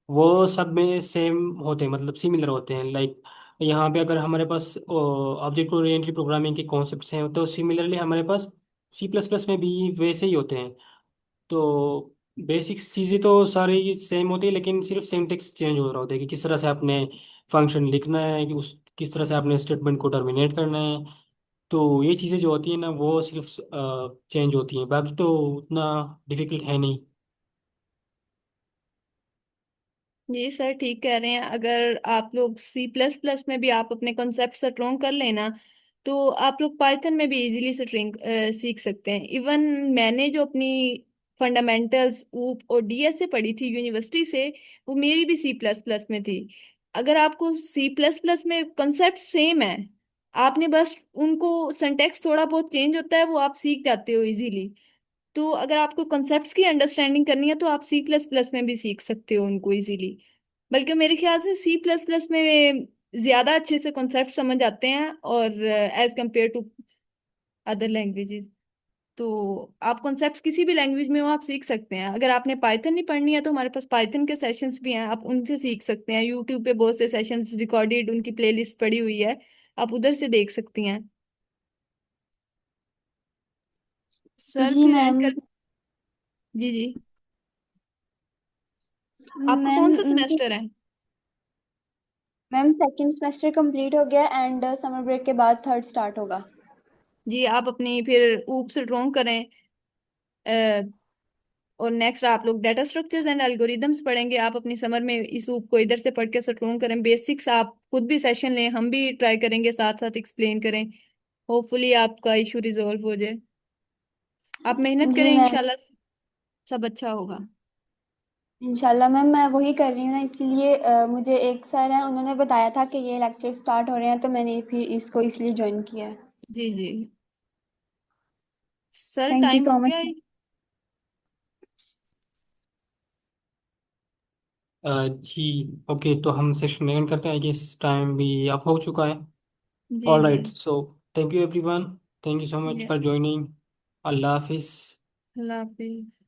Speaker 1: वो सब में सेम होते हैं, मतलब सिमिलर होते हैं। लाइक यहाँ पे अगर हमारे पास ऑब्जेक्ट ओरिएंटेड प्रोग्रामिंग के कॉन्सेप्ट्स हैं तो सिमिलरली हमारे पास C++ में भी वैसे ही होते हैं। तो बेसिक्स चीज़ें तो सारी सेम होती है, लेकिन सिर्फ सिंटेक्स चेंज हो रहा होता है कि किस तरह से आपने फंक्शन लिखना है, कि उस किस तरह से आपने स्टेटमेंट को टर्मिनेट करना है। तो ये चीज़ें जो होती है ना वो सिर्फ चेंज होती हैं, बाकी तो उतना डिफिकल्ट है नहीं।
Speaker 2: जी सर, ठीक कह रहे हैं। अगर आप लोग सी प्लस प्लस में भी आप अपने कॉन्सेप्ट स्ट्रोंग कर लेना, तो आप लोग पाइथन में भी इजीली स्ट्रिंग सीख सकते हैं। इवन मैंने जो अपनी फंडामेंटल्स ऊप और डीएसए पढ़ी थी यूनिवर्सिटी से, वो मेरी भी सी प्लस प्लस में थी। अगर आपको सी प्लस प्लस में कंसेप्ट सेम है, आपने बस उनको सिंटेक्स थोड़ा बहुत चेंज होता है, वो आप सीख जाते हो इजीली। तो अगर आपको कॉन्सेप्ट्स की अंडरस्टैंडिंग करनी है तो आप सी प्लस प्लस में भी सीख सकते हो उनको इजीली। बल्कि मेरे ख्याल से सी प्लस प्लस में ज्यादा अच्छे से कॉन्सेप्ट समझ आते हैं, और as compare to other languages. तो आप कॉन्सेप्ट्स किसी भी लैंग्वेज में हो आप सीख सकते हैं। अगर आपने पाइथन नहीं पढ़नी है तो हमारे पास पाइथन के सेशंस भी हैं, आप उनसे सीख सकते हैं। यूट्यूब पे बहुत से सेशंस रिकॉर्डेड उनकी प्लेलिस्ट पड़ी हुई है, आप उधर से देख सकती हैं। सर
Speaker 6: जी
Speaker 2: फिर एंड
Speaker 6: मैम।
Speaker 2: कर। जी जी। आपका
Speaker 6: मैम
Speaker 2: कौन सा सेमेस्टर है?
Speaker 6: मैम सेकंड सेमेस्टर कंप्लीट हो गया एंड समर ब्रेक के बाद थर्ड स्टार्ट होगा।
Speaker 2: जी आप अपनी फिर ऊप से ड्रॉन्ग करें। अ, और नेक्स्ट आप लोग डाटा स्ट्रक्चर्स एंड एल्गोरिदम्स पढ़ेंगे। आप अपनी समर में इस ऊप को इधर से पढ़ के स्ट्रॉन्ग करें। बेसिक्स आप खुद भी सेशन लें, हम भी ट्राई करेंगे साथ साथ एक्सप्लेन करें। होपफुली आपका इशू रिजॉल्व हो जाए। आप मेहनत
Speaker 6: जी
Speaker 2: करें,
Speaker 6: मैम।
Speaker 2: इंशाल्लाह सब अच्छा होगा।
Speaker 6: इंशाल्लाह मैम, मैं वही कर रही हूँ ना, इसीलिए मुझे एक सर हैं उन्होंने बताया था कि ये लेक्चर स्टार्ट हो रहे हैं, तो मैंने फिर इसको इसलिए ज्वाइन किया है।
Speaker 2: जी जी। सर
Speaker 6: थैंक यू
Speaker 2: टाइम हो
Speaker 6: सो
Speaker 2: गया
Speaker 6: मच।
Speaker 2: है।
Speaker 1: जी। ओके, तो हम सेशन में एंड करते हैं। आई गेस टाइम भी अब हो चुका है।
Speaker 2: जी
Speaker 1: ऑल
Speaker 2: जी।
Speaker 1: Right, so thank you everyone. Thank you so much
Speaker 2: जी,
Speaker 1: फॉर ज्वाइनिंग। अल्लाह हाफिज।
Speaker 2: अल्लाह हाफिज।